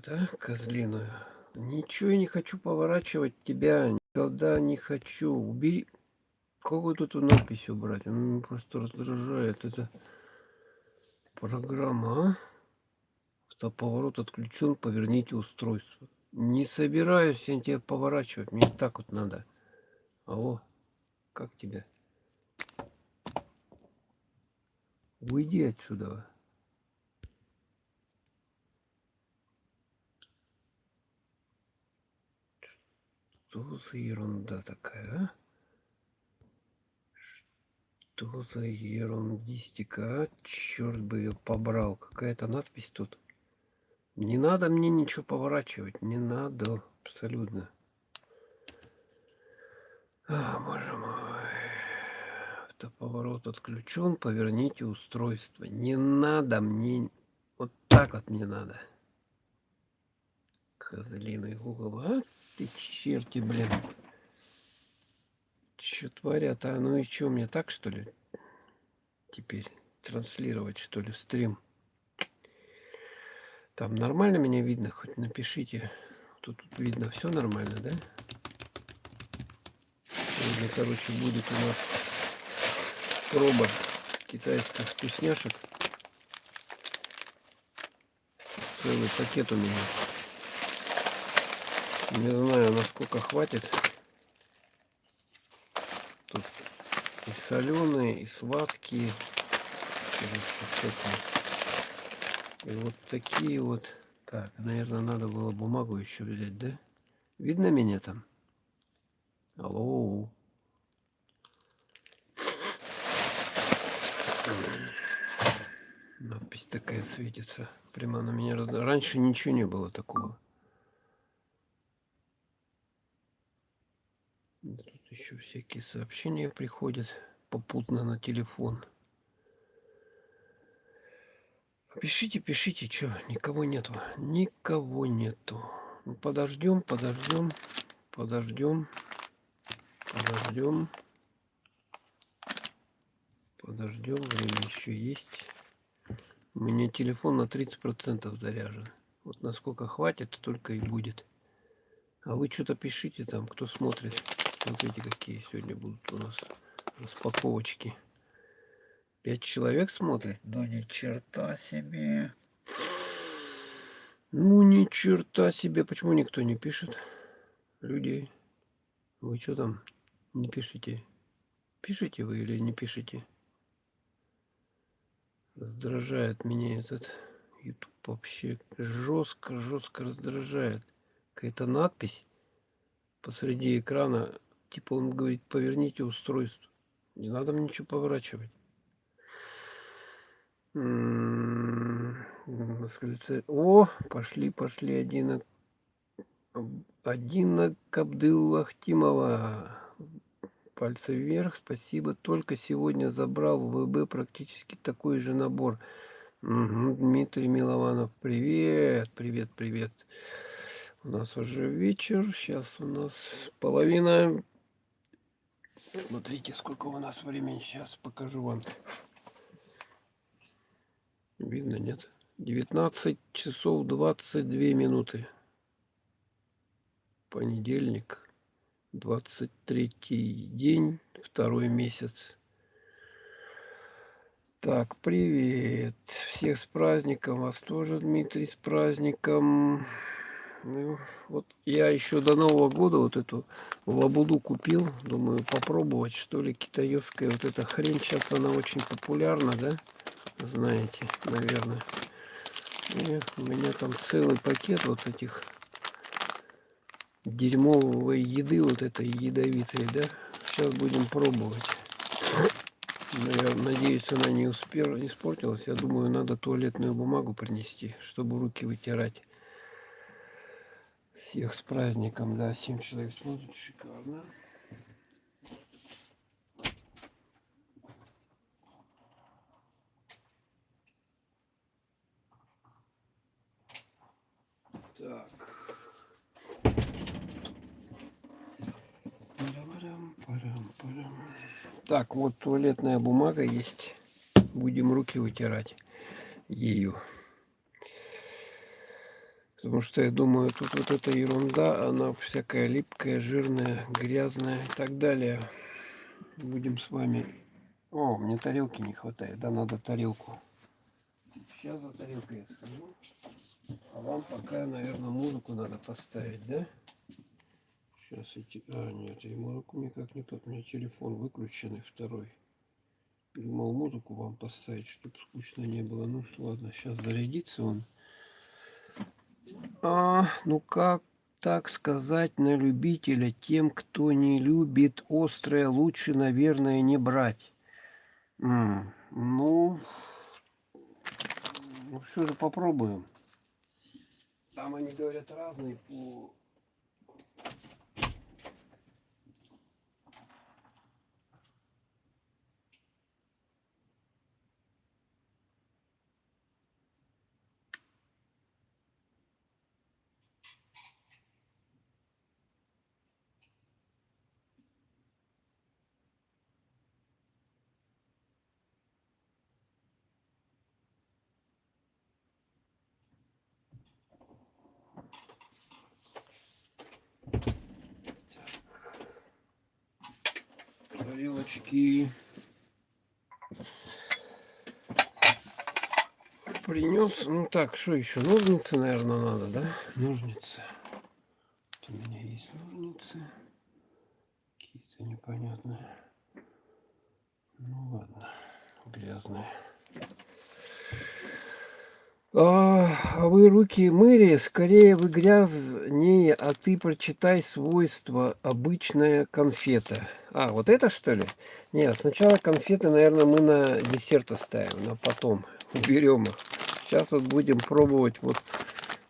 делает, а, козлиную? Ничего я не хочу поворачивать тебя, никогда не хочу. Убери. Какую тут надпись убрать? Меня просто раздражает эта программа, а? Автоповорот отключен, поверните устройство. Не собираюсь я тебя поворачивать, мне так вот надо. Алло, как тебя? Уйди отсюда. Что за ерунда такая, а? Что за ерундистика, а? Черт бы ее побрал. Какая-то надпись тут. Не надо мне ничего поворачивать. Не надо. Абсолютно. Боже мой. Автоповорот отключен. Поверните устройство. Не надо мне. Вот так вот мне надо. Козлиный Google. А ты черти, блин. Че творят, а? Ну и что, мне так, что ли? Теперь транслировать, что ли, стрим? Там нормально меня видно? Хоть напишите. Тут видно все нормально, да? Сегодня, короче, будет у нас проба китайских вкусняшек. Целый пакет у меня. Не знаю, насколько хватит. Тут и соленые, и сладкие. И вот такие вот. Так, наверное, надо было бумагу еще взять, да? Видно меня там? Алло. Надпись такая светится. Прямо на меня. Раньше ничего не было такого. Тут еще всякие сообщения приходят попутно на телефон. Пишите, пишите, что, никого нету. Никого нету. Ну, подождем, подождем, подождем, подождем. Подождем, время еще есть. У меня телефон на 30% заряжен. Вот насколько хватит, только и будет. А вы что-то пишите там, кто смотрит. Смотрите, какие сегодня будут у нас распаковочки. 5 человек смотрит? Ну ни черта себе. Ну ни черта себе. Почему никто не пишет? Людей. Вы что там не пишите? Пишите вы или не пишите? Раздражает меня этот YouTube вообще. Жестко, жестко раздражает. Какая-то надпись посреди экрана. Типа он говорит, поверните устройство. Не надо мне ничего поворачивать. О, пошли, пошли. Одина Кабдыллахтимова. Пальцы вверх. Спасибо. Только сегодня забрал в ВБ практически такой же набор. Угу, Дмитрий Милованов. Привет, привет, привет. У нас уже вечер. Сейчас у нас половина. Смотрите, сколько у нас времени. Сейчас покажу вам. Видно, нет? 19 часов 22 минуты. Понедельник. 23-й день. 2-й месяц. Так, привет. Всех с праздником. Вас тоже, Дмитрий, с праздником. Ну, вот я еще до Нового года вот эту лабуду купил. Думаю, попробовать, что ли, китайская вот эта хрень. Сейчас она очень популярна, да? Знаете, наверное. И у меня там целый пакет вот этих дерьмовой еды, вот этой ядовитой, да? Сейчас будем пробовать. Надеюсь, она не испортилась. Я думаю, надо туалетную бумагу принести, чтобы руки вытирать. Всех с праздником, да, 7 человек смотрят, шикарно. Так. Так, вот туалетная бумага есть. Будем руки вытирать ею. Потому что я думаю, тут вот эта ерунда, она всякая липкая, жирная, грязная и так далее. Будем с вами... О, мне тарелки не хватает, да, надо тарелку. Сейчас за тарелкой я схожу. А вам пока, наверное, музыку надо поставить, да? Сейчас идти... А, нет, и музыку никак не тот. У меня телефон выключенный второй. Думал музыку вам поставить, чтобы скучно не было. Ну, ладно, сейчас зарядится он. Ну как так сказать на любителя? Тем, кто не любит острое, лучше, наверное, не брать. Ну, все же попробуем. Там они говорят разные по... Тарелочки. Принес. Ну так, что еще? Ножницы, наверное, надо, да? Ножницы. Вот у меня есть ножницы. Какие-то непонятные. Ну ладно, грязные. А вы руки мыли, скорее вы грязнее, а ты прочитай свойства обычная конфета. А, вот это что ли? Нет, сначала конфеты, наверное, мы на десерт оставим, но потом уберем их. Сейчас вот будем пробовать вот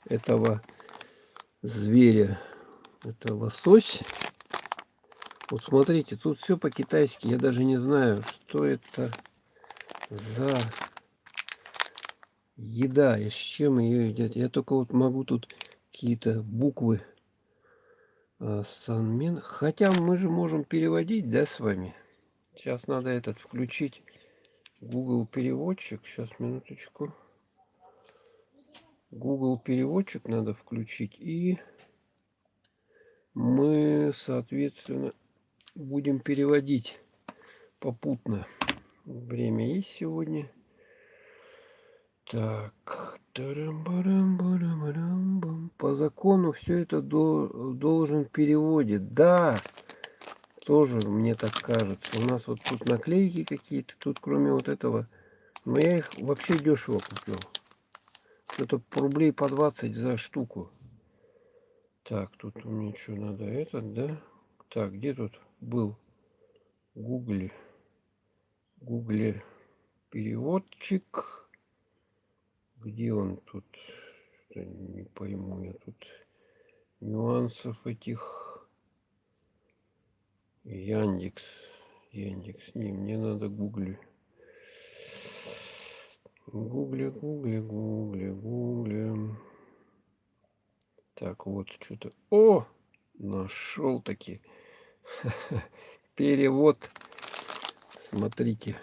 этого зверя. Это лосось. Вот смотрите, тут все по-китайски. Я даже не знаю, что это за еда и с чем ее едят. Я только вот могу тут какие-то буквы санмен. Хотя мы же можем переводить, да, с вами. Сейчас надо этот включить Google переводчик. Сейчас, минуточку. Google переводчик надо включить. И мы, соответственно, будем переводить попутно. Время есть сегодня. Так. По закону все это должен переводить. Да, тоже мне так кажется. У нас вот тут наклейки какие-то, тут кроме вот этого. Но я их вообще дешево купил. Это рублей по 20 за штуку. Так, тут мне что надо? Этот, да? Так, где тут был? Гугле переводчик. Где он тут? Не пойму я тут нюансов этих. Яндекс. Не, мне надо гугли. Гугли. Так, вот что-то. О! Нашел таки. Перевод. Смотрите.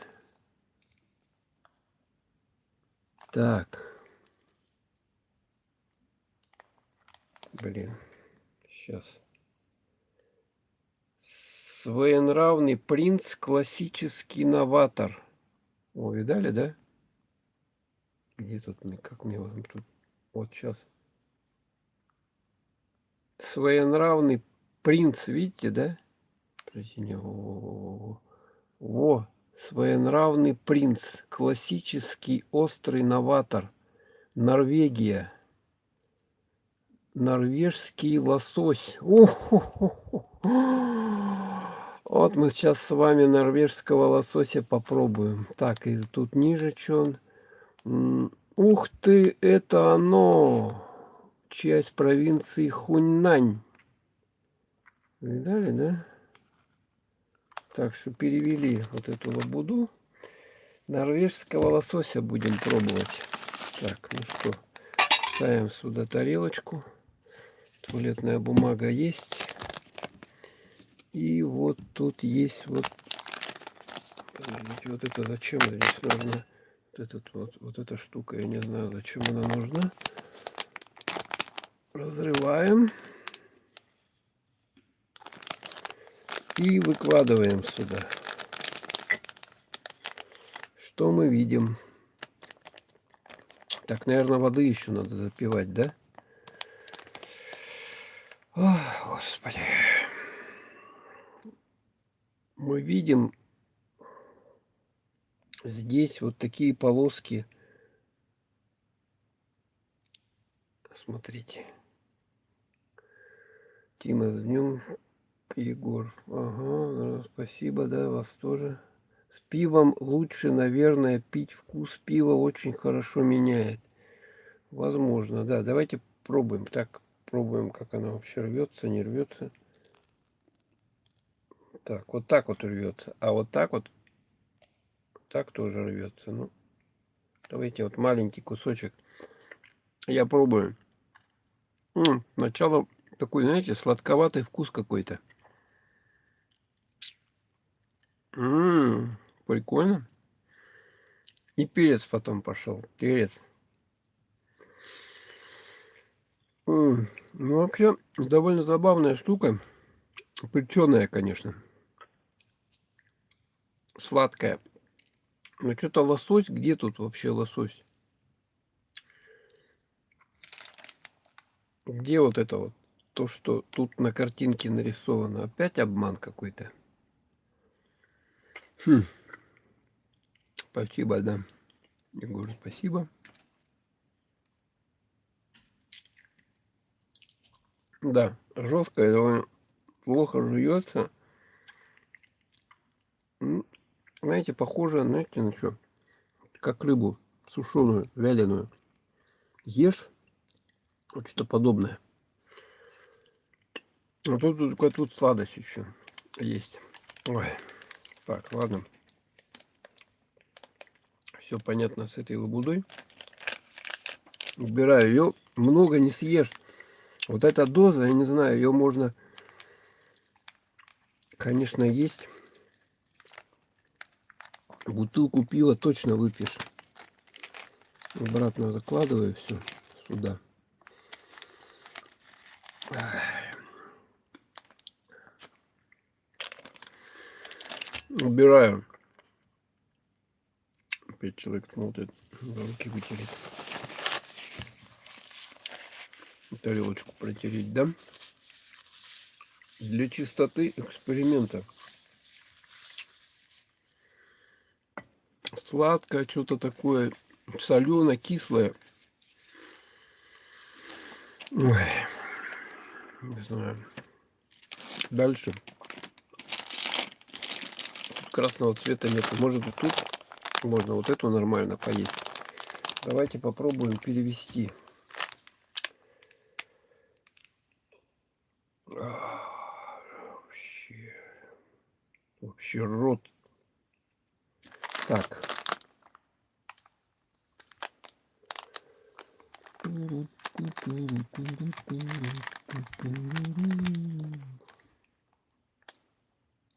Так. Блин. Сейчас. Своенравный принц, классический новатор. О, видали, да? Где тут мне? Как мне вот тут? Вот сейчас. Своенравный принц, видите, да? Во, своенравный принц, классический острый новатор, Норвегия, норвежский лосось. Вот мы сейчас с вами норвежского лосося попробуем. Так, и тут ниже что он? Ух ты, это оно! Часть провинции Хуньнань. Видали, да? Так что перевели вот эту лабуду. Норвежского лосося будем пробовать. Так, ну что, ставим сюда тарелочку. Туалетная бумага есть. И вот тут есть вот... Подождите, вот это зачем здесь нужно? Вот эта штука, я не знаю, зачем она нужна. разрываем и выкладываем сюда. Что мы видим? Так, наверное, воды еще надо запивать, да? О, Господи. Мы видим здесь вот такие полоски. Смотрите. Тима, с днем, Егор. Ага, да, спасибо, да, вас тоже. С пивом лучше, наверное, пить. Вкус пива очень хорошо меняет. Возможно, да. Давайте пробуем. Так, пробуем, как оно вообще рвется, не рвется. Так вот рвется. А вот так тоже рвется. Ну, давайте вот маленький кусочек. Я пробую. Начало такой, знаете, сладковатый вкус какой-то. Прикольно. И перец потом пошел. Перец. Ну, вообще, довольно забавная штука. Печеная, конечно. Сладкая. Но что-то лосось. Где тут вообще лосось? Где вот это вот? То, что тут на картинке нарисовано. Опять обман какой-то. Спасибо, да. Егор, спасибо. Да, жесткая, довольно плохо жуется. Знаете, похоже, знаете, на что? Как рыбу сушеную, вяленую. Ешь, вот что-то подобное. А тут сладость еще есть. Ой, так, ладно. Все понятно с этой лабудой. Убираю ее. Много не съешь. Вот эта доза, я не знаю, ее можно, конечно, есть. Бутылку пива точно выпьешь. Обратно закладываю все сюда. Убираю. Опять человек смотрит, руки вытереть. Тарелочку протереть, да? Для чистоты эксперимента. Сладкое, что-то такое солено-кислое. Ой, не знаю. Дальше. Красного цвета нет. Может быть, тут можно вот эту нормально поесть. Давайте попробуем перевести. Вообще рот. Так.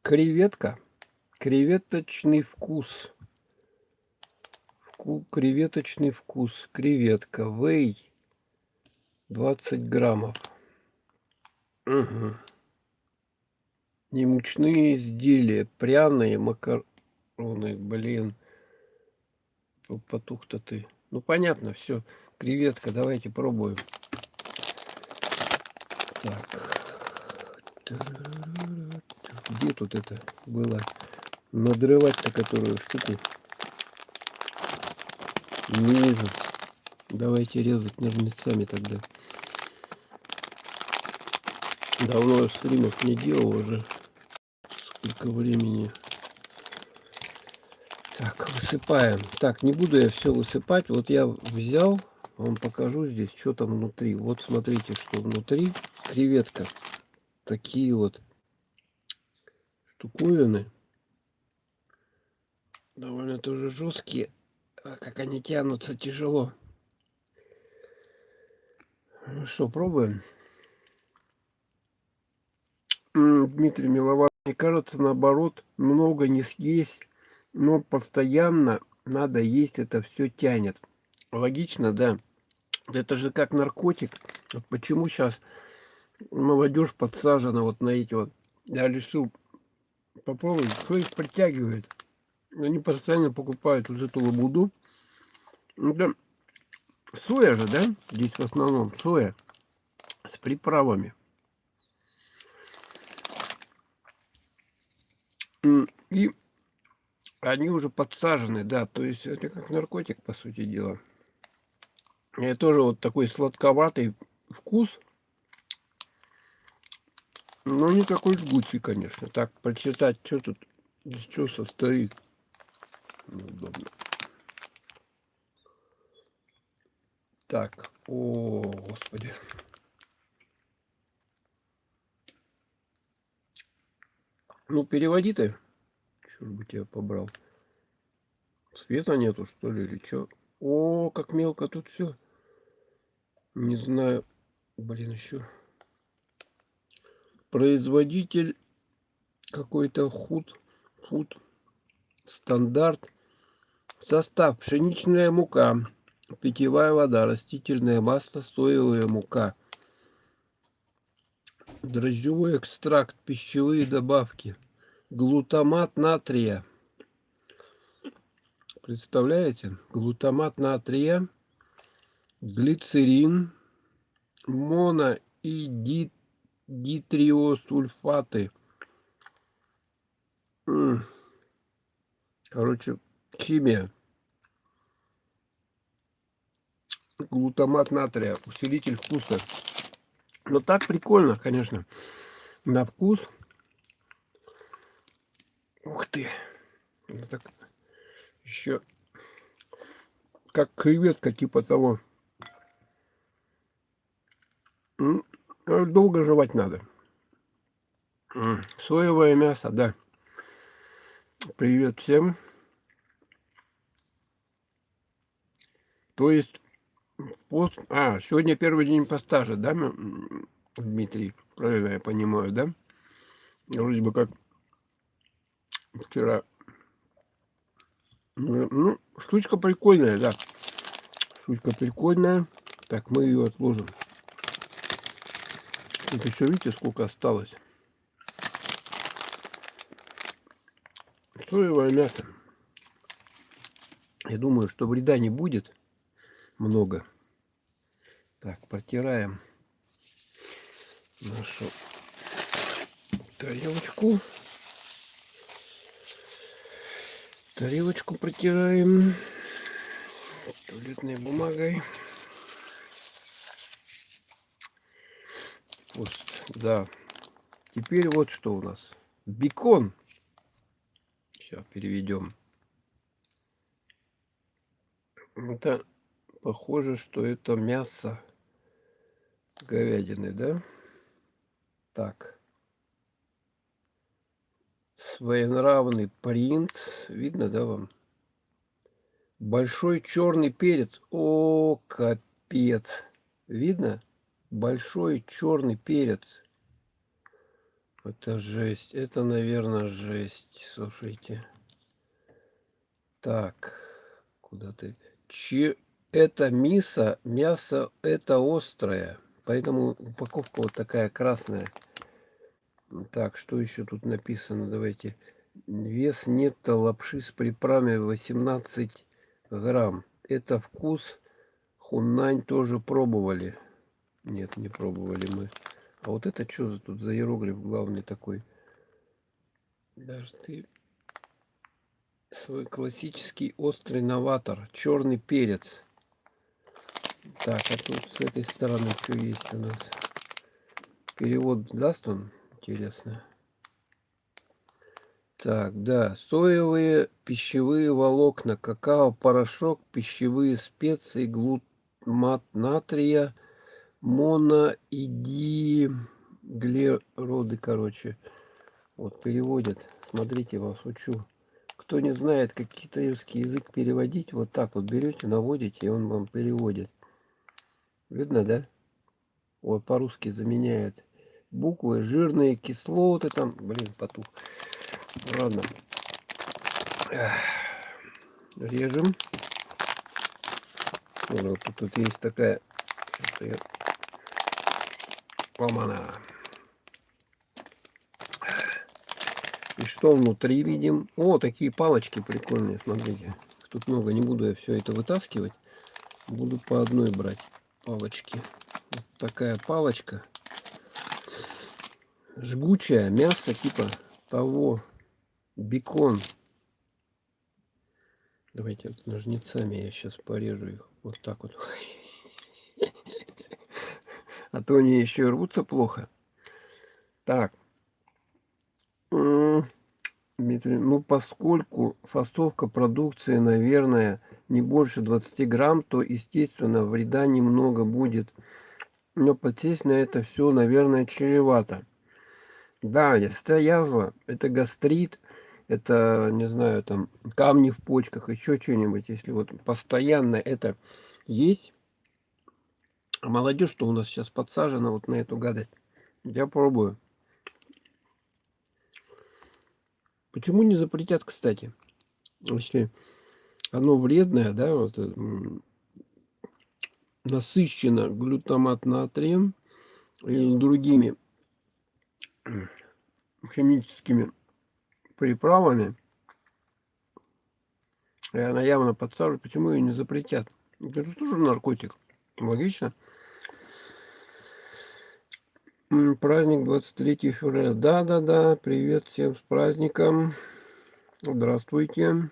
Креветка. Креветочный вкус. Креветочный вкус. Креветка. Вей. 20 граммов. Угу. Немучные изделия. Пряные макароны. Блин. Потух-то ты. Ну, понятно, все. Креветка. Давайте пробуем. Так. Где тут это было? Надрывать-то которую штуку? Не вижу. Давайте резать ножницами тогда. Давно я стримов не делал уже. Сколько времени. Так, высыпаем. Так, не буду я все высыпать. Вот я взял, вам покажу здесь, что там внутри. Вот смотрите, что внутри. Креветка. Такие вот штуковины. Довольно тоже жесткие. А как они тянутся, тяжело. Ну что, пробуем. Дмитрий Милован, мне кажется, наоборот, много не съесть, но постоянно надо есть, это все тянет. Логично, да. Это же как наркотик. Вот почему сейчас молодежь подсажена вот на эти вот. Я решил попробовать, что их притягивает. Они постоянно покупают вот эту лабуду. Ну, да, соя же, да? Здесь в основном соя с приправами. И они уже подсажены, да. То есть это как наркотик, по сути дела. И тоже вот такой сладковатый вкус. Но не такой жгучий, конечно. Так, прочитать, что тут, из чего состоит. Неудобно. Так, о, господи. Ну, переводи ты. Черт бы тебя побрал. Света нету, что ли, или что? О, как мелко тут все. Не знаю. Блин, еще. Производитель какой-то худ. Стандарт. Состав: пшеничная мука, питьевая вода, растительное масло, соевая мука, дрожжевой экстракт, пищевые добавки, глутамат натрия. Представляете? Глутамат натрия, глицерин, моно- и дитриосульфаты. Короче, химия. Глутамат натрия, усилитель вкуса. Но так прикольно, конечно. На вкус. Ух ты. Так еще как креветка типа того. Долго жевать надо. Соевое мясо, да. Привет всем. То есть пост... сегодня первый день поста же, да, Дмитрий? Правильно я понимаю, да? Вроде бы как вчера. Ну, штучка прикольная, да. Штучка прикольная. Так, мы ее отложим. Тут еще видите, сколько осталось. Соевое мясо. Я думаю, что вреда не будет много. Так, протираем нашу тарелочку. Тарелочку протираем туалетной бумагой. Вот, да. Теперь вот что у нас. Бекон. Сейчас переведем. Это похоже, что это мясо говядины, да? Так. Своенравный принц. Видно, да, вам? Большой черный перец. О, капец. Видно? Большой черный перец. Это жесть. Это, наверное, жесть. Слушайте. Так. Куда ты? Это мясо это острое. Поэтому упаковка вот такая красная. Так, что еще тут написано? Давайте. Вес нетто лапши с приправами 18 грамм. Это вкус. Хунань тоже пробовали. Нет, не пробовали мы. А вот это что за тут за иероглиф главный такой? Даже ты свой классический острый новатор. Черный перец. Так, а тут с этой стороны что есть у нас? Перевод даст он? Интересно. Так, да. Соевые пищевые волокна, какао-порошок, пищевые специи, глутамат натрия, моно- и диглероды, короче. Вот переводят. Смотрите, вас учу. Кто не знает, как китайский язык переводить, вот так вот берете, наводите, и он вам переводит. Видно, да? Вот по-русски заменяет буквы, жирные кислоты там. Блин, потух. Ладно. Режем. Вот тут есть такая Это я... Ломана. И что внутри видим? О, такие палочки прикольные, смотрите. Тут много, не буду я все это вытаскивать. Буду по одной брать палочки. Вот такая палочка. Жгучее мясо типа того. Бекон. Давайте вот ножницами я сейчас порежу их. Вот так вот. А то они еще рвутся плохо. Так. Дмитрий, ну поскольку фасовка продукции, наверное, не больше 20 грамм, то, естественно, вреда немного будет. Но подсесть на это все, наверное, чревато. Да, если язва, это гастрит, это, не знаю, там, камни в почках, еще что-нибудь. Если вот постоянно это есть, а молодежь, что у нас сейчас подсажена вот на эту гадость, я пробую. Почему не запретят, кстати? Если оно вредное, да, вот, насыщено глютамат натрием и другими химическими приправами, и она явно подсаживает, почему ее не запретят? Это же тоже наркотик. Логично. Праздник 23 февраля. Да-да-да. Привет всем с праздником. Здравствуйте.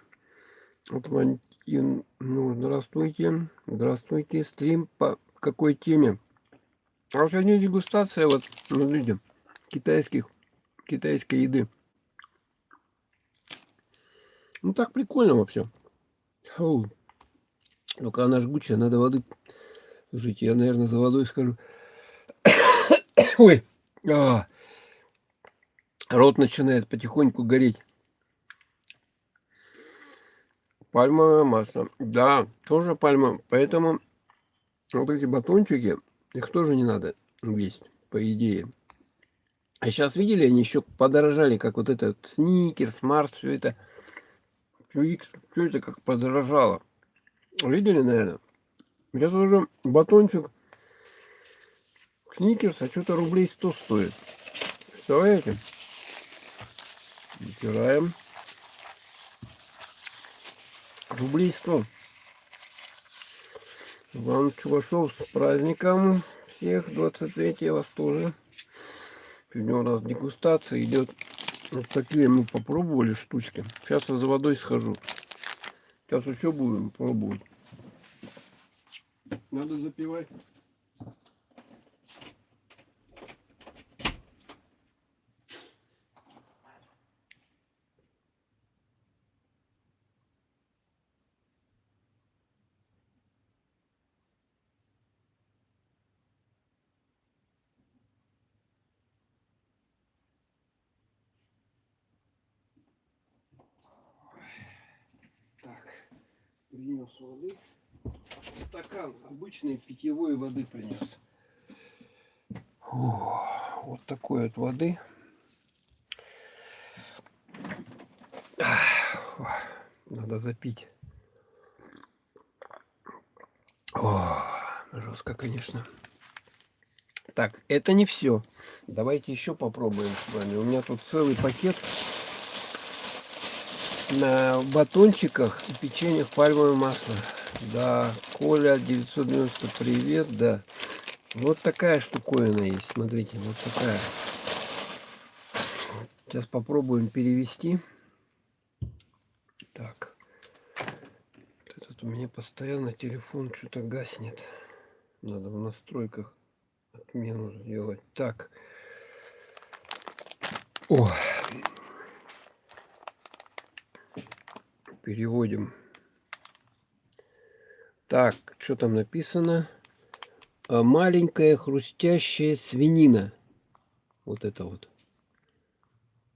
Атлантин. Ну, здравствуйте. Здравствуйте. Стрим по какой теме? А вот сегодня дегустация, вот, смотрите, китайской еды. Ну, так прикольно вообще. Фу. Только она жгучая, надо воды. Слушайте, я, наверное, за водой скажу. Ой, рот начинает потихоньку гореть. Пальмовое масло. Да, тоже пальма. Поэтому вот эти батончики, их тоже не надо есть, по идее. А сейчас видели, они еще подорожали, как вот это Сникерс, Марс, все это. Все это как подорожало. Видели, наверное? Сейчас уже батончик Сникерса что-то рублей 100 стоит. Представляете? Вытираем. Рублей 100. Иван Чувашов, с праздником всех. 23 вас тоже. Сегодня у нас дегустация идет. Вот такие мы попробовали штучки. Сейчас я за водой схожу. Сейчас еще будем пробовать. Надо запивать. Так, принес воды. Стакан обычной питьевой воды принес. Вот такой вот воды. Надо запить. Жестко, конечно. Так, это не все. Давайте еще попробуем с вами. У меня тут целый пакет на батончиках и печеньях пальмовое масло. Да, Коля 990, привет, да. Вот такая штуковина есть, смотрите, вот такая. Сейчас попробуем перевести. Так. Тут у меня постоянно телефон что-то гаснет. Надо в настройках отмену сделать. Так. О. Переводим. Так, что там написано? Маленькая хрустящая свинина. Вот это вот.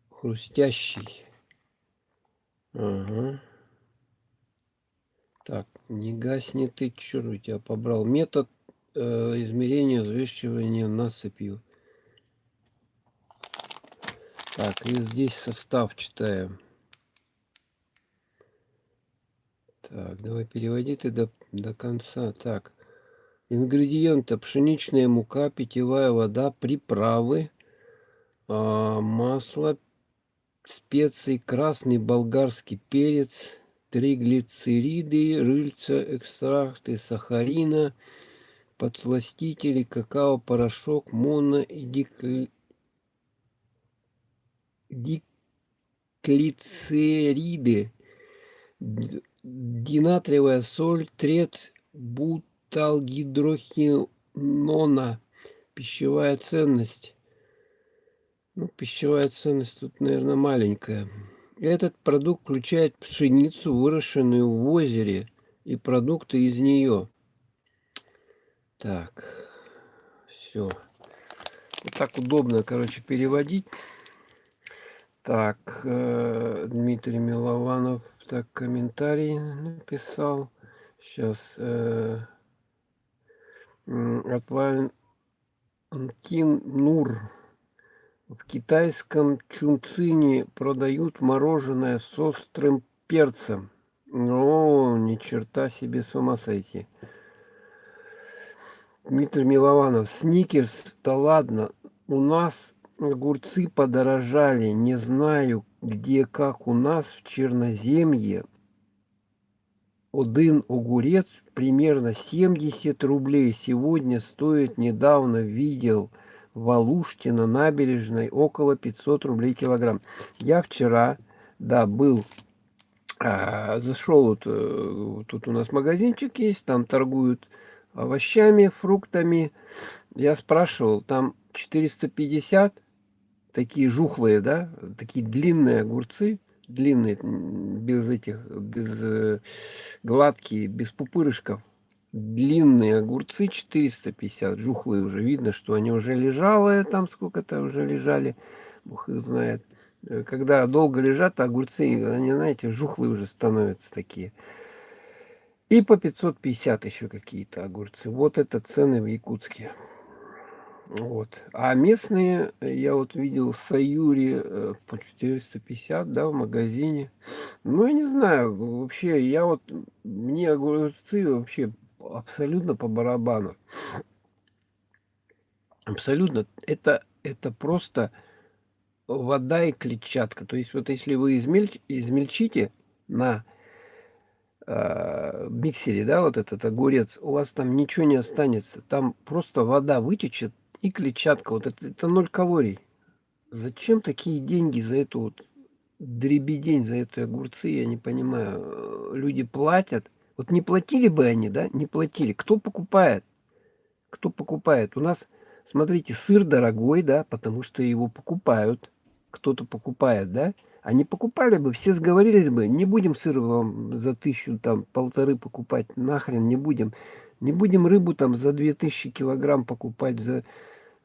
Хрустящий. Ага. Так, не гаснет, ты чё у тебя побрал? Метод измерения взвешивания насыпью. Так, и здесь состав читаем. Так, давай переводи ты до конца. Так, Ингредиенты: пшеничная мука, питьевая вода, приправы, масло, специи, красный болгарский перец, триглицериды, рыльца, экстракты сахарина, подсластители, какао-порошок, моно- и диклицериды, динатриевая соль, трет, буталгидрохинона. Пищевая ценность. Ну, пищевая ценность тут, наверное, маленькая. Этот продукт включает пшеницу, выращенную в озере, и продукты из нее. Так, все. Вот так удобно, короче, переводить. Так, Дмитрий Милованов, так, комментарий написал. Сейчас Атлантин Нур. В китайском Чунцине продают мороженое с острым перцем. О, ни черта себе, с ума сойти. Дмитрий Милованов. Сникерс, да ладно. У нас огурцы подорожали. Не знаю, где, как у нас в Черноземье. Один огурец примерно 70 рублей. Сегодня стоит, недавно видел в Алуште на набережной около 500 рублей килограмм. Я вчера, да, был, зашел, тут у нас магазинчик есть, там торгуют овощами, фруктами. Я спрашивал, там 450, такие жухлые, да, такие длинные огурцы, длинные, без этих, без гладкие, без пупырышков. Длинные огурцы 450, жухлые уже. Видно, что они уже лежалые, там сколько-то уже лежали, бог их знает. Когда долго лежат огурцы, они, знаете, жухлые уже становятся такие. И по 550 еще какие-то огурцы. Вот это цены в Якутске. Вот. А местные, я вот видел в Саюре по 450, да, в магазине. Ну, я не знаю, вообще, мне огурцы вообще абсолютно по барабану. Абсолютно. Это просто вода и клетчатка. То есть, вот если вы измельчите на миксере, да, вот этот огурец, у вас там ничего не останется. Там просто вода вытечет и клетчатка. Вот это 0 калорий. Зачем такие деньги за эту вот дребедень, за эти огурцы, я не понимаю. Люди платят. Вот не платили бы они, да, не платили. Кто покупает? Кто покупает? У нас, смотрите, сыр дорогой, да, потому что его покупают. Кто-то покупает, да? А не покупали бы, все сговорились бы, не будем сыр вам за 1000, там, полторы покупать, нахрен не будем. Не будем рыбу там за 2000 килограмм покупать,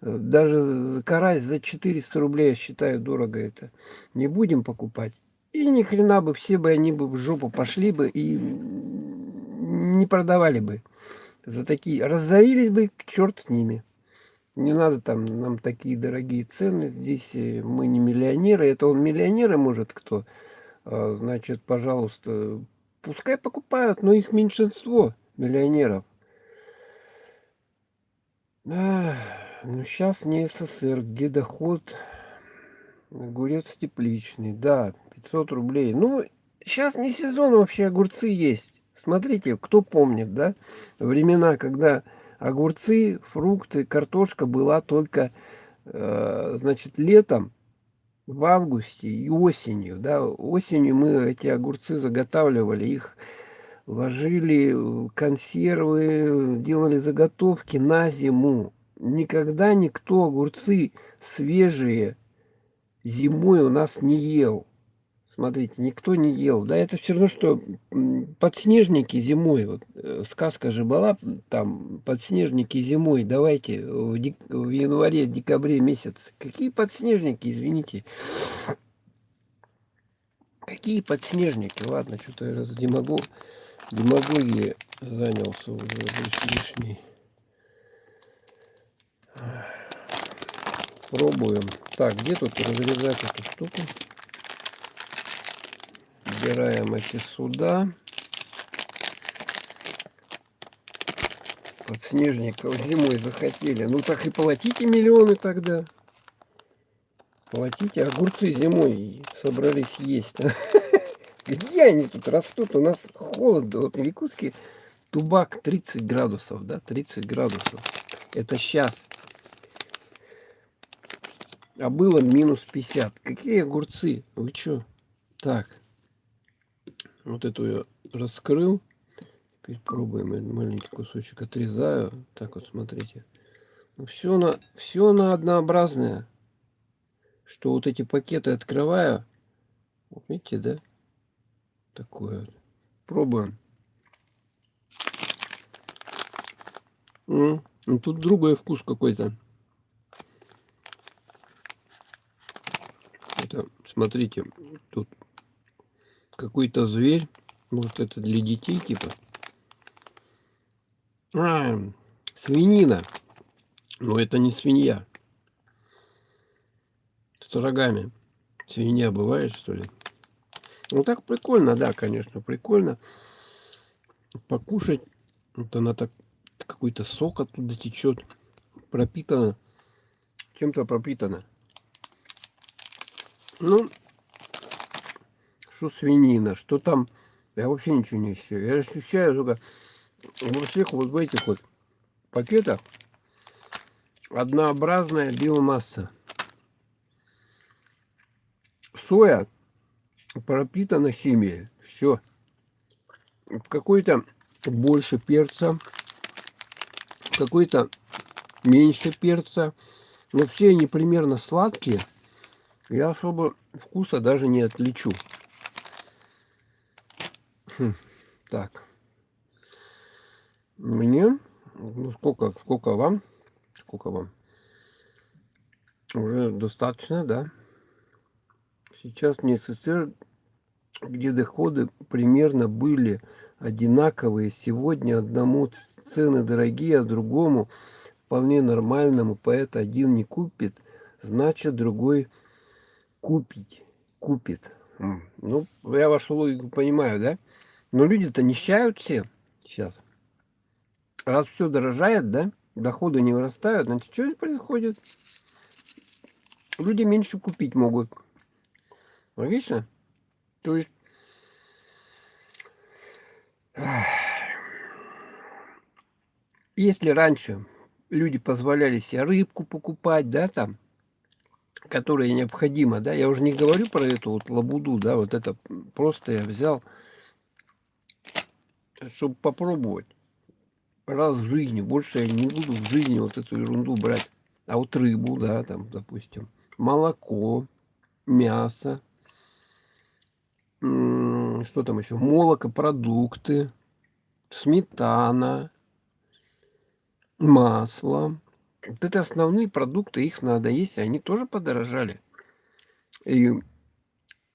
даже карась за 400 рублей, я считаю, дорого это. Не будем покупать. И ни хрена бы, все бы они бы в жопу пошли бы и не продавали бы. За такие разорились бы, черт с ними. Не надо там нам такие дорогие цены. Здесь мы не миллионеры. Это он миллионеры, может, кто. Значит, пожалуйста, пускай покупают, но их меньшинство миллионеров. Ну, сейчас не СССР, где доход, огурец тепличный, да, 500 рублей. Ну, сейчас не сезон, вообще огурцы есть. Смотрите, кто помнит, да, времена, когда огурцы, фрукты, картошка была только, значит, летом, в августе и осенью, да. Осенью мы эти огурцы заготавливали, их ложили в консервы, делали заготовки на зиму. Никогда никто огурцы свежие зимой у нас не ел. Смотрите, никто не ел. Да, это все равно, что подснежники зимой. Вот, сказка же была, там, подснежники зимой. Давайте в январе, декабре месяц. Какие подснежники, извините. Какие подснежники? Ладно, что-то я демагогией занялся уже лишний. Пробуем. Так, где тут разрезать эту штуку? Убираем эти сюда. подснежников зимой захотели. Ну так и платите миллионы тогда. Платите. Огурцы зимой собрались есть. Где они тут растут? У нас холодно. Вот в Якутске Тубак 30 градусов, да, 30 градусов. Это сейчас. А было минус 50. Какие огурцы? Вы что? Так. Вот эту я раскрыл. Теперь пробуем. Маленький кусочек отрезаю. Так вот, смотрите. Все на однообразное. Что вот эти пакеты открываю. Вот видите, да? Такое вот. Пробуем. Ну, тут другой вкус какой-то. Это, смотрите, тут какой-то зверь. Может, это для детей типа. Свинина. Но это не свинья. С рогами. Свинья бывает, что ли? Ну так прикольно, да, конечно, прикольно. Покушать. Вот она так, какой-то сок оттуда течет. Пропитана. Чем-то пропитана. Ну, что свинина, что там. Я вообще ничего не ощущаю. Я ощущаю только во всех вот в этих вот пакетах однообразная биомасса. Соя пропитана химией. Все. Какой-то больше перца, какой-то меньше перца. Но все они примерно сладкие. Я особо вкуса даже не отличу. Так. Мне, ну сколько вам? Сколько вам? Уже достаточно, да? Сейчас в СССР, где доходы примерно были одинаковые, сегодня одному цены дорогие, а другому вполне нормальному, поэт один не купит, значит другой купит. Ну, я вашу логику понимаю, да? Но люди-то нищают все сейчас. Раз все дорожает, да, доходы не вырастают, значит, что здесь происходит? Люди меньше купить могут. Логично? То есть, если раньше люди позволяли себе рыбку покупать, да, там, которая необходима, да, я уже не говорю про эту вот лабуду, да, вот это просто я взял, чтобы попробовать раз в жизни, больше я не буду в жизни вот эту ерунду брать, а вот рыбу, да, там, допустим, молоко, мясо, что там еще, молокопродукты, сметана, масло. Вот это основные продукты, их надо есть, они тоже подорожали. И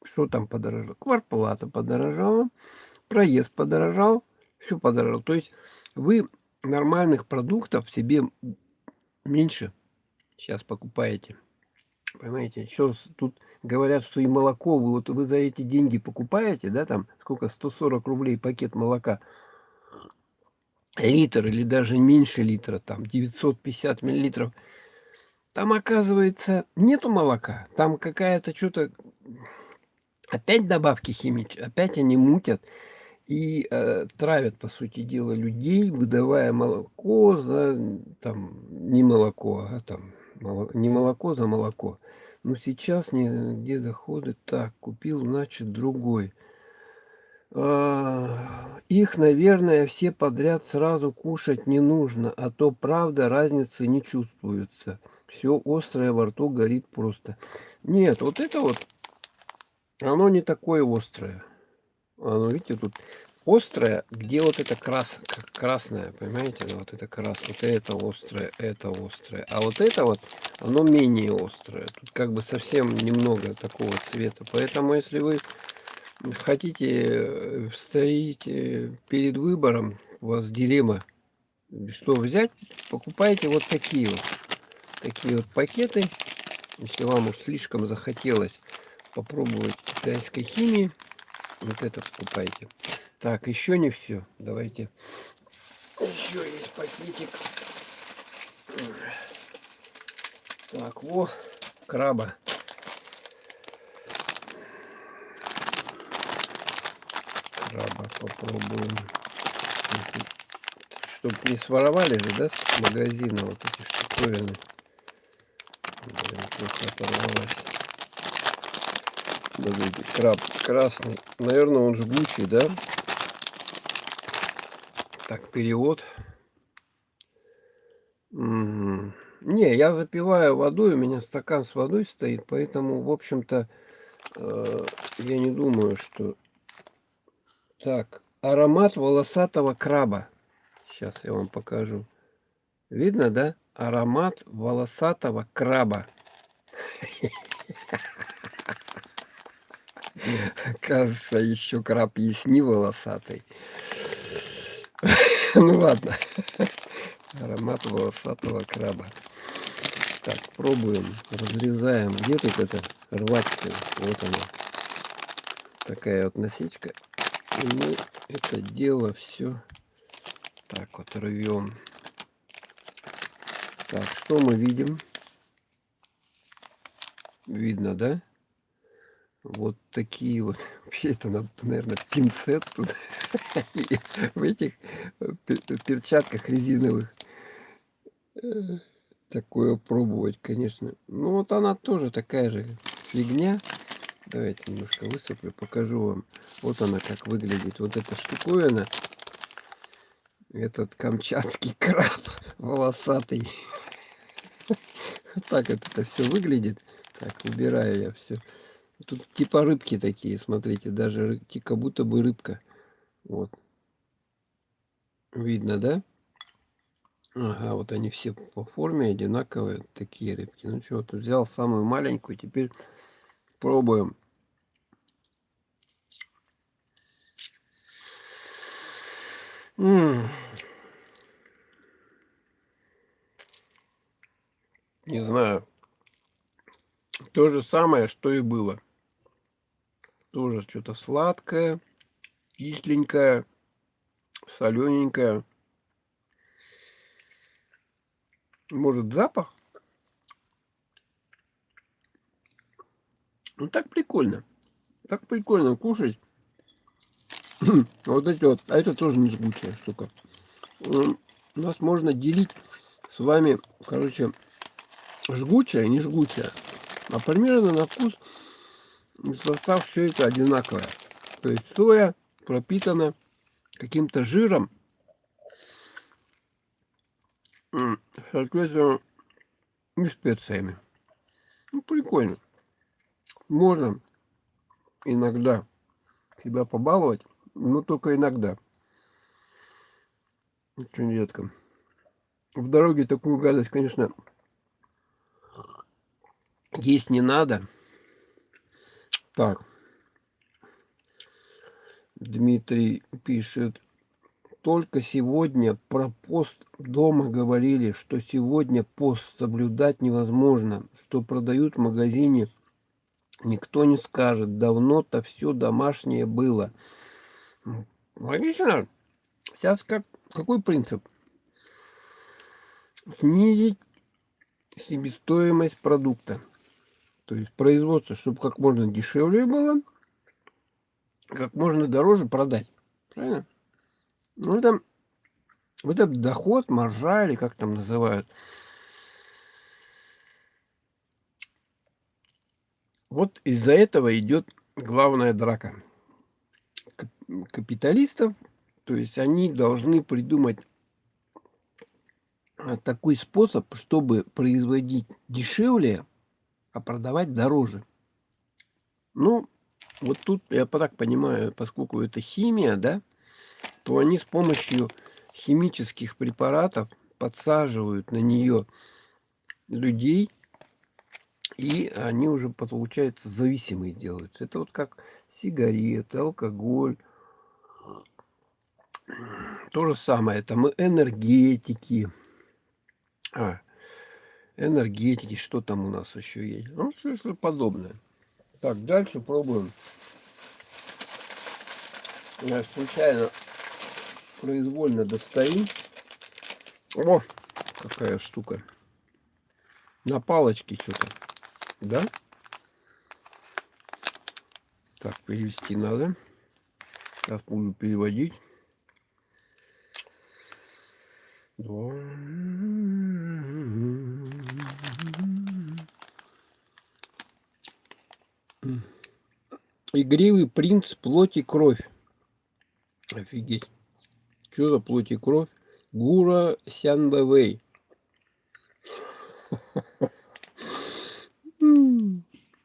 что там подорожало? Квартплата подорожала, проезд подорожал, все подорожало. То есть вы нормальных продуктов себе меньше сейчас покупаете. Понимаете, еще тут говорят, что и молоко, вы за эти деньги покупаете, да, там сколько, 140 рублей пакет молока, литр или даже меньше литра, там 950 миллилитров. Там, оказывается, нету молока. Там какая-то что-то... Опять добавки химические, опять они мутят и травят, по сути дела, людей, выдавая молоко за... Там, не молоко, а там... Не молоко за молоко. Но сейчас нигде доходы. Так, купил, значит, другой. Их, наверное, все подряд сразу кушать не нужно, а то, правда, разницы не чувствуется. Все острое во рту горит просто. Нет, вот это вот, оно не такое острое. Оно, видите, тут острое, где вот это красное, понимаете? Вот это красное, вот это острое, это острое. А вот это вот, оно менее острое. Тут как бы совсем немного такого цвета. Поэтому, если вы хотите, стоите перед выбором, у вас дилемма, что взять, покупайте вот такие вот пакеты. Если вам уж слишком захотелось попробовать китайской химии, вот это покупайте. Так, еще не все. Давайте Еще есть пакетик. Так, во, краба. Краба попробуем. Чтобы не своровали же, да, с магазина вот эти штуковины. Блин, плохо оторвалась. Смотрите, краб красный. Наверное, он жгучий, да? Так, перевод. Не, я запиваю водой, у меня стакан с водой стоит, поэтому, в общем-то, я не думаю, что... Так, аромат волосатого краба. Сейчас я вам покажу. Видно, да? Аромат волосатого краба. Оказывается, еще краб есть не волосатый. Ну ладно. Аромат волосатого краба. Так, пробуем. Разрезаем. Где тут это рвать-то? Вот она. Такая вот насечка. И мы это дело все так вот рвем. Так, что мы видим? Видно, да? Вот такие вот. Вообще это надо, наверное, пинцет тут. В этих перчатках резиновых. Такое пробовать, конечно. Ну вот она тоже такая же фигня. Давайте немножко высыплю, покажу вам. Вот она как выглядит. Вот эта штуковина. Этот камчатский краб волосатый. Так это все выглядит. Так, убираю я все. Тут типа рыбки такие, смотрите, даже как будто бы рыбка. Вот. Видно, да? Ага, вот они все по форме одинаковые, такие рыбки. Ну что, вот взял самую маленькую, теперь пробуем. Не знаю. То же самое, что и было. Тоже что-то сладкое, кисленькое, солененькое. Может, запах? Ну так прикольно. Так прикольно кушать. Вот эти вот. А это тоже не жгучая штука. У нас можно делить с вами, короче, жгучая и не жгучая. А примерно на вкус состав все это одинаковое. То есть соя пропитана каким-то жиром. Соответственно, и специями. Ну, прикольно. Можно иногда себя побаловать, но только иногда. Очень редко. В дороге такую гадость, конечно, есть не надо. Так. Дмитрий пишет. Только сегодня про пост дома говорили, что сегодня пост соблюдать невозможно, что продают в магазине. Никто не скажет, давно-то все домашнее было. Логично. Сейчас какой принцип? Снизить себестоимость продукта. То есть производство, чтобы как можно дешевле было, как можно дороже продать. Правильно? Ну, это доход, маржа, или как там называют. Вот из-за этого идет главная драка капиталистов. То есть они должны придумать такой способ, чтобы производить дешевле, а продавать дороже. Ну, вот тут, я так понимаю, поскольку это химия, да, то они с помощью химических препаратов подсаживают на нее людей, и они уже, получается, зависимые делаются. Это вот как сигареты, алкоголь. То же самое, там и энергетики. Энергетики, что там у нас еще есть? Ну, что подобное. Так, дальше пробуем. Я случайно произвольно достаю О, какая штука. На палочке что-то. Да? Так, перевести надо. Сейчас буду переводить. Игривый принц, плоть и кровь. Офигеть. Что за плоть и кровь? Гура Сянбэвэй.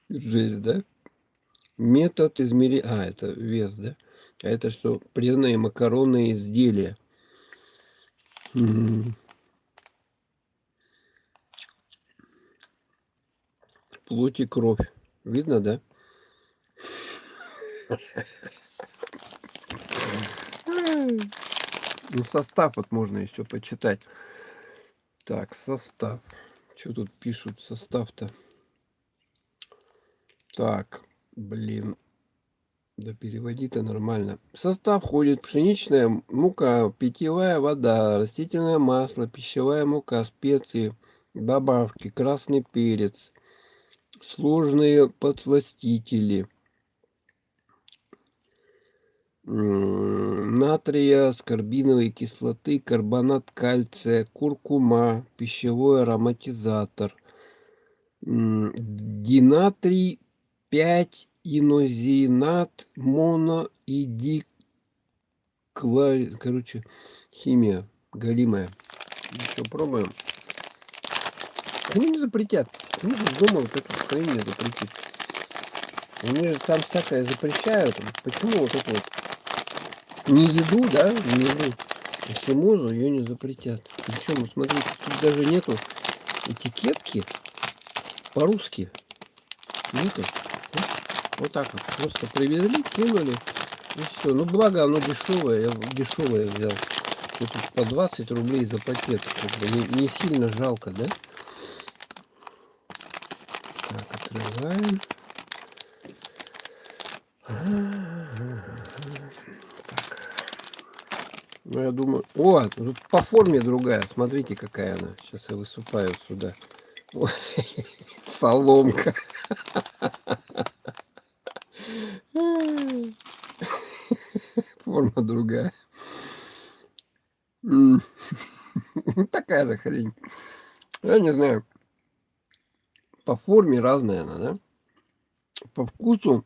Жесть, да? Метод измерения... А, это вес, да? А это что? Пресные макаронные изделия. Плоть и кровь. Видно, да? Ну, состав вот можно еще почитать. Так, состав. Что тут пишут состав-то? Так, блин. Да переводи-то нормально. В состав входит пшеничная мука, питьевая вода, растительное масло, пищевая мука, специи, добавки, красный перец, сложные подсластители, натрия, аскорбиновой кислоты, карбонат кальция, куркума, пищевой ароматизатор, динатрий 5, инозинат, короче, химия галимая. Еще пробуем. Они не запретят. Они же дома вот эту хрень не запретит. Они же там всякое запрещают. Почему вот это вот не еду, да, не еду, а химозу ее не запретят? Причем, смотрите, тут даже нету этикетки по-русски. Нету. Вот так вот. Просто привезли, кинули. И все. Ну, благо оно дешевое. Я дешевое взял. Вот тут по 20 рублей за пакет. Как бы не сильно жалко, да? Так, открываем. Так. Ну, я думаю... О, тут по форме другая. Смотрите, какая она. Сейчас я высыпаю сюда. Ой, соломка. Форма другая. Такая же хрень. Я не знаю. По форме разная она, да? По вкусу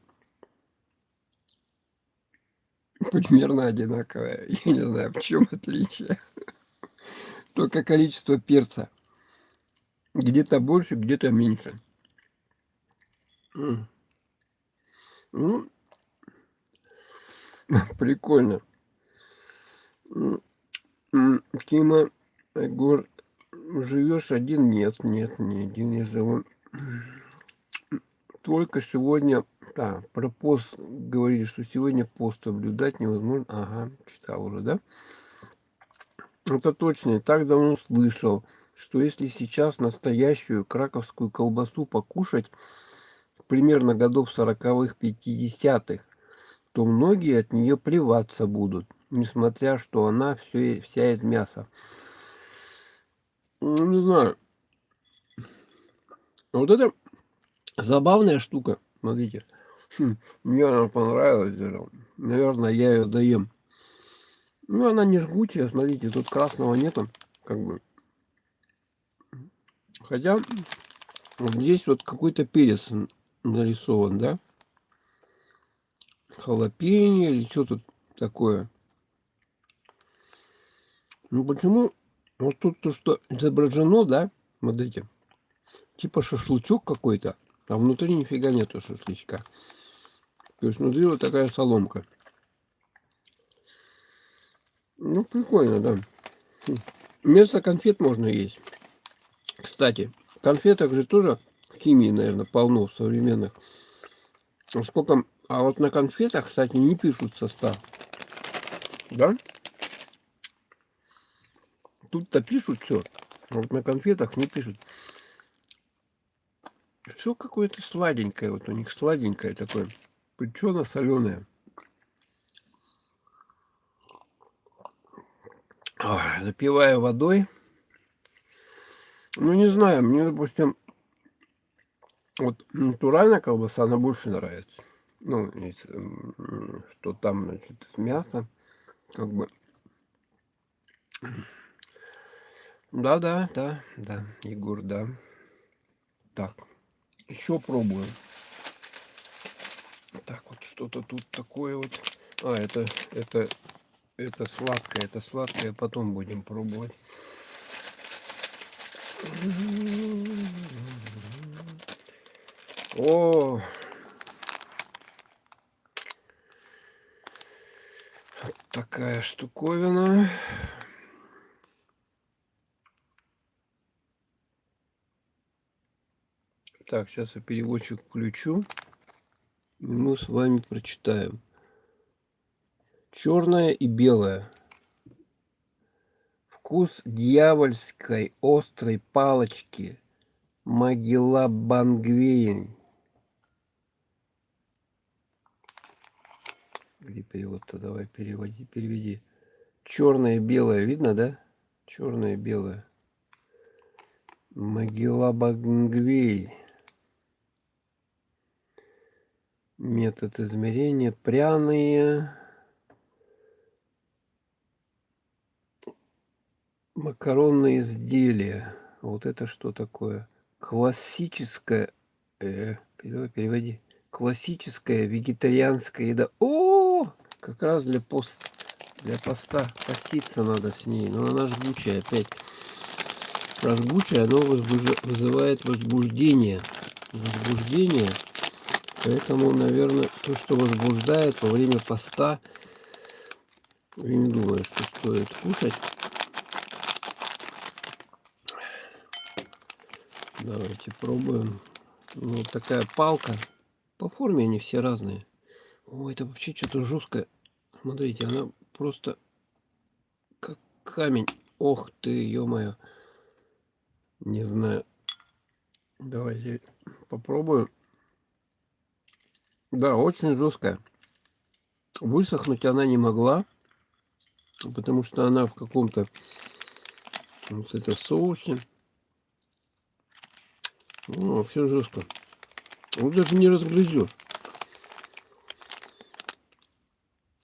примерно одинаковая. Я не знаю, в чем отличие. Только количество перца. Где-то больше, где-то меньше. Ну, прикольно. Тима, Егор, живешь один? Нет, нет, не один я живу. Только сегодня... А, про пост говорили, что сегодня пост соблюдать невозможно. Ага, читал уже, да? Это точно. И так давно слышал, что если сейчас настоящую краковскую колбасу покушать, примерно годов 40-х, 50-х, то многие от нее плеваться будут, несмотря что она вся из мяса. Ну, не знаю. Вот это забавная штука. Смотрите. Мне она понравилась даже. Наверное, я ее доем. Ну, она не жгучая. Смотрите, тут красного нету. Как бы. Хотя вот здесь вот какой-то перец нарисован, да? Халапеньо или что тут такое. Ну, почему? Вот тут то, что изображено, да? Смотрите. Типа шашлычок какой-то. А внутри нифига нету шашлычка. То есть внутри вот такая соломка. Ну, прикольно, да. Вместо конфет можно есть. Кстати, конфеток же тоже химии, наверное, полно современных. Сколько... А вот на конфетах, кстати, не пишут состав. Да? Тут-то пишут все. А вот на конфетах не пишут. Все какое-то сладенькое. Вот у них сладенькое такое. Причем соленое. Запиваю водой. Ну, не знаю, мне, допустим, вот натуральная колбаса, она больше нравится. Ну, что там, значит, с мяса, как бы. Да, да, да, да, Егор, да. Так, еще пробуем. Так, вот что-то тут такое вот. А, это сладкое, потом будем пробовать. О, такая штуковина. Так, сейчас я переводчик включу. И мы с вами прочитаем. Черное и белое. Вкус дьявольской острой палочки Магеллабангвейн. Где перевод-то? Давай переведи. Черное и белое. Видно, да? Черное и белое. Магеллабангвей. Метод измерения. Пряные. Макаронные изделия. Вот это что такое? Классическое. Давай переводи. Классическая вегетарианская еда. О, как раз для поста. Поститься надо с ней. Но она жгучая опять. Жгучая, оно вызывает возбуждение. Возбуждение. Поэтому, наверное, то, что возбуждает во время поста, я не думаю, что стоит кушать. Давайте пробуем. Вот такая палка. По форме они все разные. О, это вообще что-то жесткое. Смотрите, она просто как камень. Ох ты, ё-моё. Не знаю. Давайте попробуем. Да, очень жесткая. Высохнуть она не могла, потому что она в каком-то вот это соусе. О, все жестко. Вот даже не разгрызешь.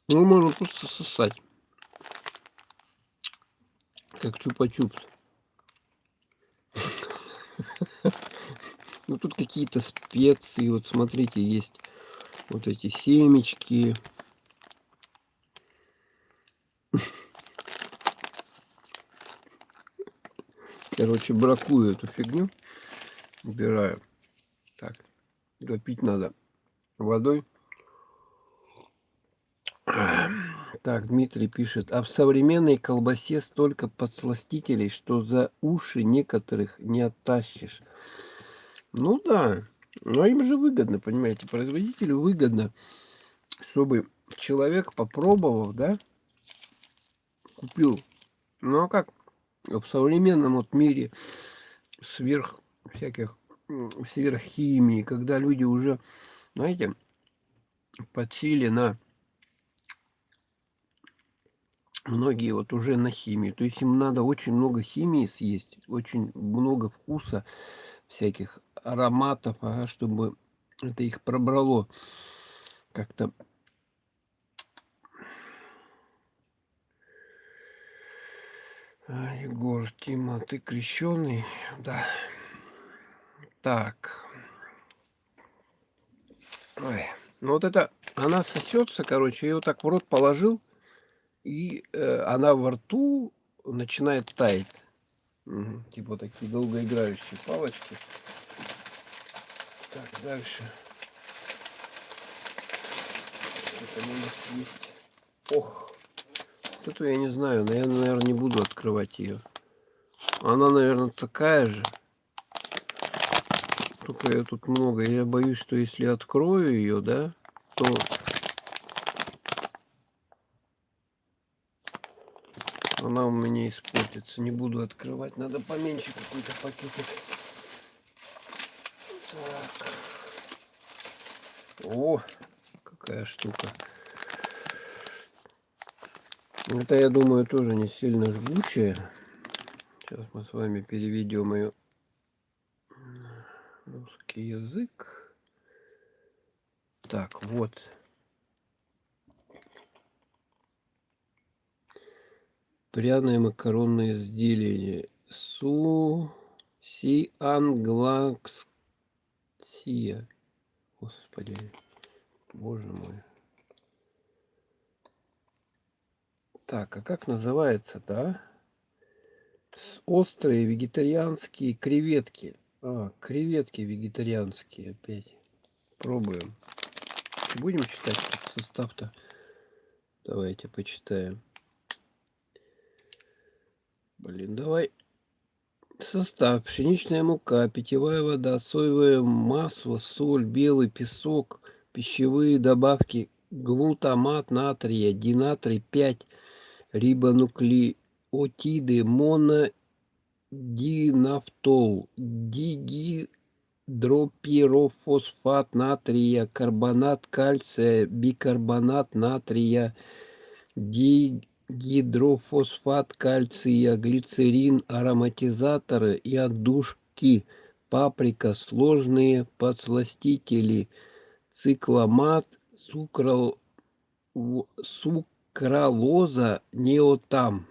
Ну, можно просто сосать. Как чупа-чупс. Ну, тут какие-то специи. Вот смотрите, есть вот эти семечки. Короче, бракую эту фигню. Убираю. Так, допить надо водой. Так, Дмитрий пишет. А в современной колбасе столько подсластителей, что за уши некоторых не оттащишь. Ну да. Но им же выгодно, понимаете, производителю выгодно, чтобы человек, попробовав, да, купил. Ну а как в современном вот мире сверх всяких сверххимии, когда люди уже, знаете, подсели на многие вот уже на химию. То есть им надо очень много химии съесть, очень много вкуса, всяких ароматов, чтобы это их пробрало как-то. Егор, Тима, ты крещеный? Да. Так. Ой. Ну вот это, она сосется, короче, ее так в рот положил, и она во рту начинает таять. Мгм. Типа такие долгоиграющие палочки. Так, дальше. Это у нас есть. Ох, вот эту я не знаю, но я, наверное, не буду открывать ее. Она, наверное, такая же. Только ее тут много. Я боюсь, что если открою ее, да, то она у меня испортится. Не буду открывать. Надо поменьше какой-то пакетик. Так. О, какая штука. Это, я думаю, тоже не сильно жгучая. Сейчас мы с вами переведем ее русский язык. Так, вот. Пряные макаронные изделия. Сианглаксия. Господи, боже мой. Так, а как называется-то, а? Острые вегетарианские креветки. Креветки вегетарианские опять. Пробуем. Будем читать тут состав-то? Давайте почитаем. Блин, давай. Состав: пшеничная мука, питьевая вода, соевое масло, соль, белый песок, пищевые добавки, глутамат натрия, динатрий 5, рибонуклеотиды, монодинафтол, дигидропирофосфат натрия, карбонат кальция, бикарбонат натрия, дигидрофосфат кальция, глицерин, ароматизаторы и отдушки, паприка, сложные подсластители, цикламат, сукралоза, неотам.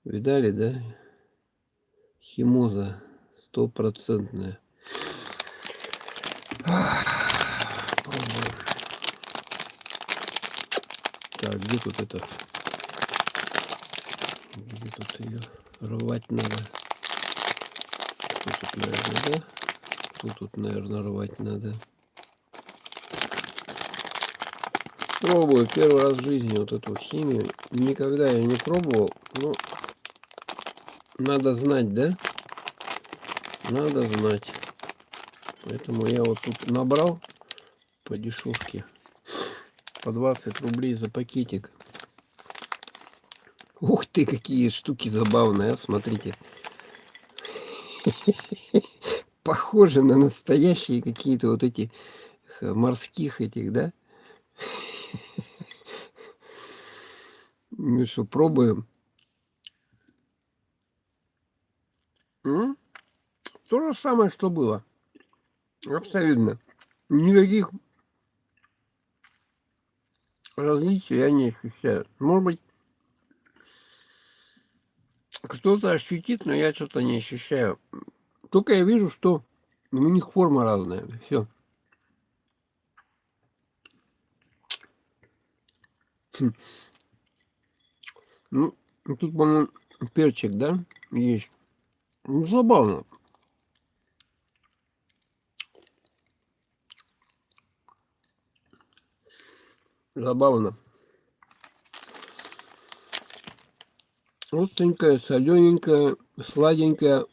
Видали, да? Химоза 100%. Пробуем. Так, где тут это? Где тут ее рвать надо? Тут, наверное, да? Тут, наверное, рвать надо. Пробую первый раз в жизни вот эту химию. Никогда я не пробовал. Ну, надо знать, да? Надо знать. Поэтому я вот тут набрал по дешевке. По 20 рублей за пакетик. Ух ты, какие штуки забавные, смотрите. Похожи на настоящие какие-то вот эти морских этих, да? Ну что, пробуем. То же самое, что было. Абсолютно. Никаких различий я не ощущаю. Может быть, кто-то ощутит, но я что-то не ощущаю. Только я вижу, что у них форма разная. Все. Ну, тут, по-моему, перчик, да, есть. Ну, забавно. Забавно. Остренькая, солененькая, сладенькая.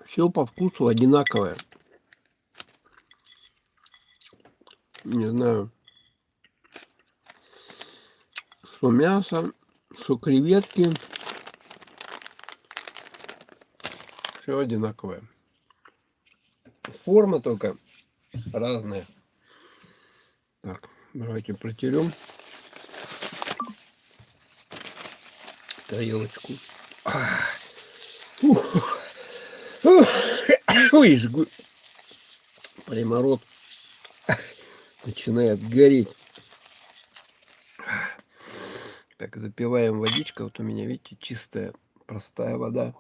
Все по вкусу одинаковое. Не знаю, что мясо, что креветки. Все одинаковое. Форма только разная. Так, давайте протерем тарелочку. Ой, жгу. Прямо рот начинает гореть. Так, запиваем водичка. Вот у меня, видите, чистая, простая вода.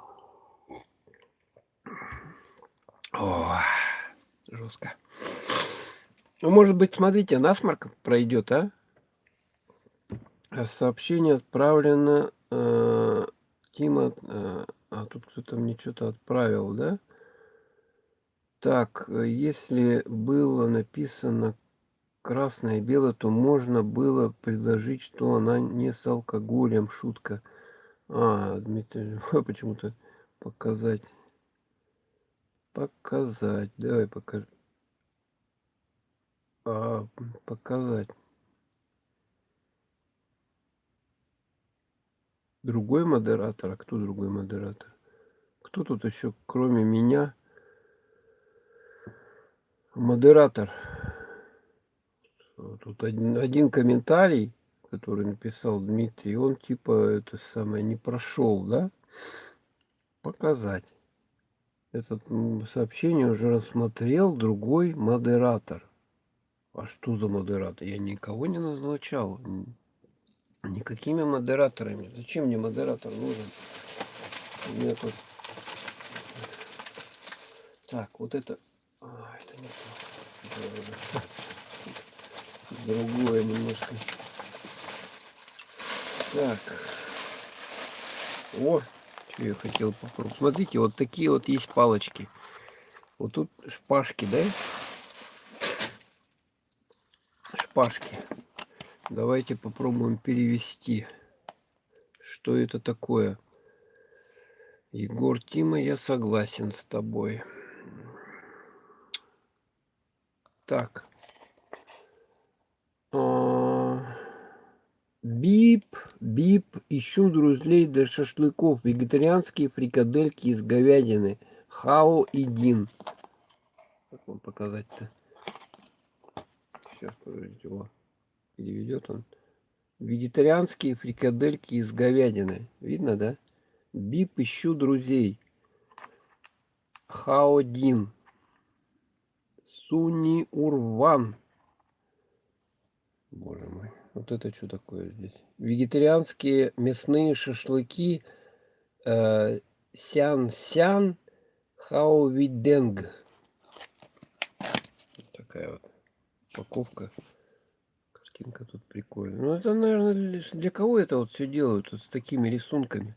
О, жестко. Ну, может быть, смотрите, насморк пройдет, а? Сообщение отправлено. Тима. Тут кто-то мне что-то отправил, да? Так, если было написано красное и белое, то можно было предложить, что она не с алкоголем. Шутка. Дмитрий, почему-то показать. Показать. Давай покажи. Показать. Другой модератор? А кто другой модератор? Кто тут еще, кроме меня? Модератор. Тут один комментарий, который написал Дмитрий, он типа это самое не прошел, да? показать. Это сообщение уже рассмотрел другой модератор. А что за модератор? Я никого не назначал. Никакими модераторами. Зачем мне модератор нужен? У меня тут... Так, вот это... это не то. Другое немножко. Так. О, что я хотел попробовать. Смотрите, вот такие вот есть палочки. Вот тут шпажки, да? Шпажки. Давайте попробуем перевести. Что это такое? Егор Тима, я согласен с тобой. Так. Бип, бип, ищу друзей для шашлыков. Вегетарианские фрикадельки из говядины. Хао и Дин. Как вам показать-то? Сейчас, подождите, его переведет он. Вегетарианские фрикадельки из говядины. Видно, да? Бип, ищу друзей. Хао Дин. Суни Урван. Боже мой. Вот это что такое здесь? Вегетарианские мясные шашлыки Сян-Сян Хаовиденг. Вот такая вот упаковка. Картинка тут прикольная. Ну, это, наверное, для кого это вот все делают вот с такими рисунками?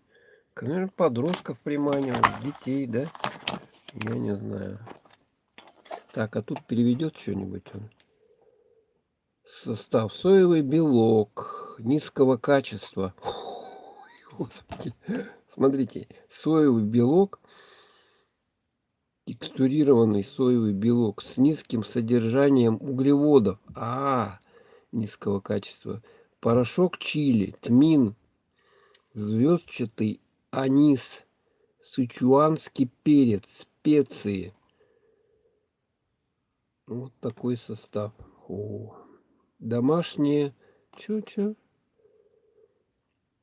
Наверное, подростков приманивают, детей, да? Я не знаю. Так, а тут переведет что-нибудь он. Состав: соевый белок низкого качества. Ой, господи. Смотрите, соевый белок, текстурированный соевый белок с низким содержанием углеводов. Низкого качества. Порошок чили, тмин, звездчатый анис, сычуанский перец, специи. Вот такой состав. Домашние. Чё?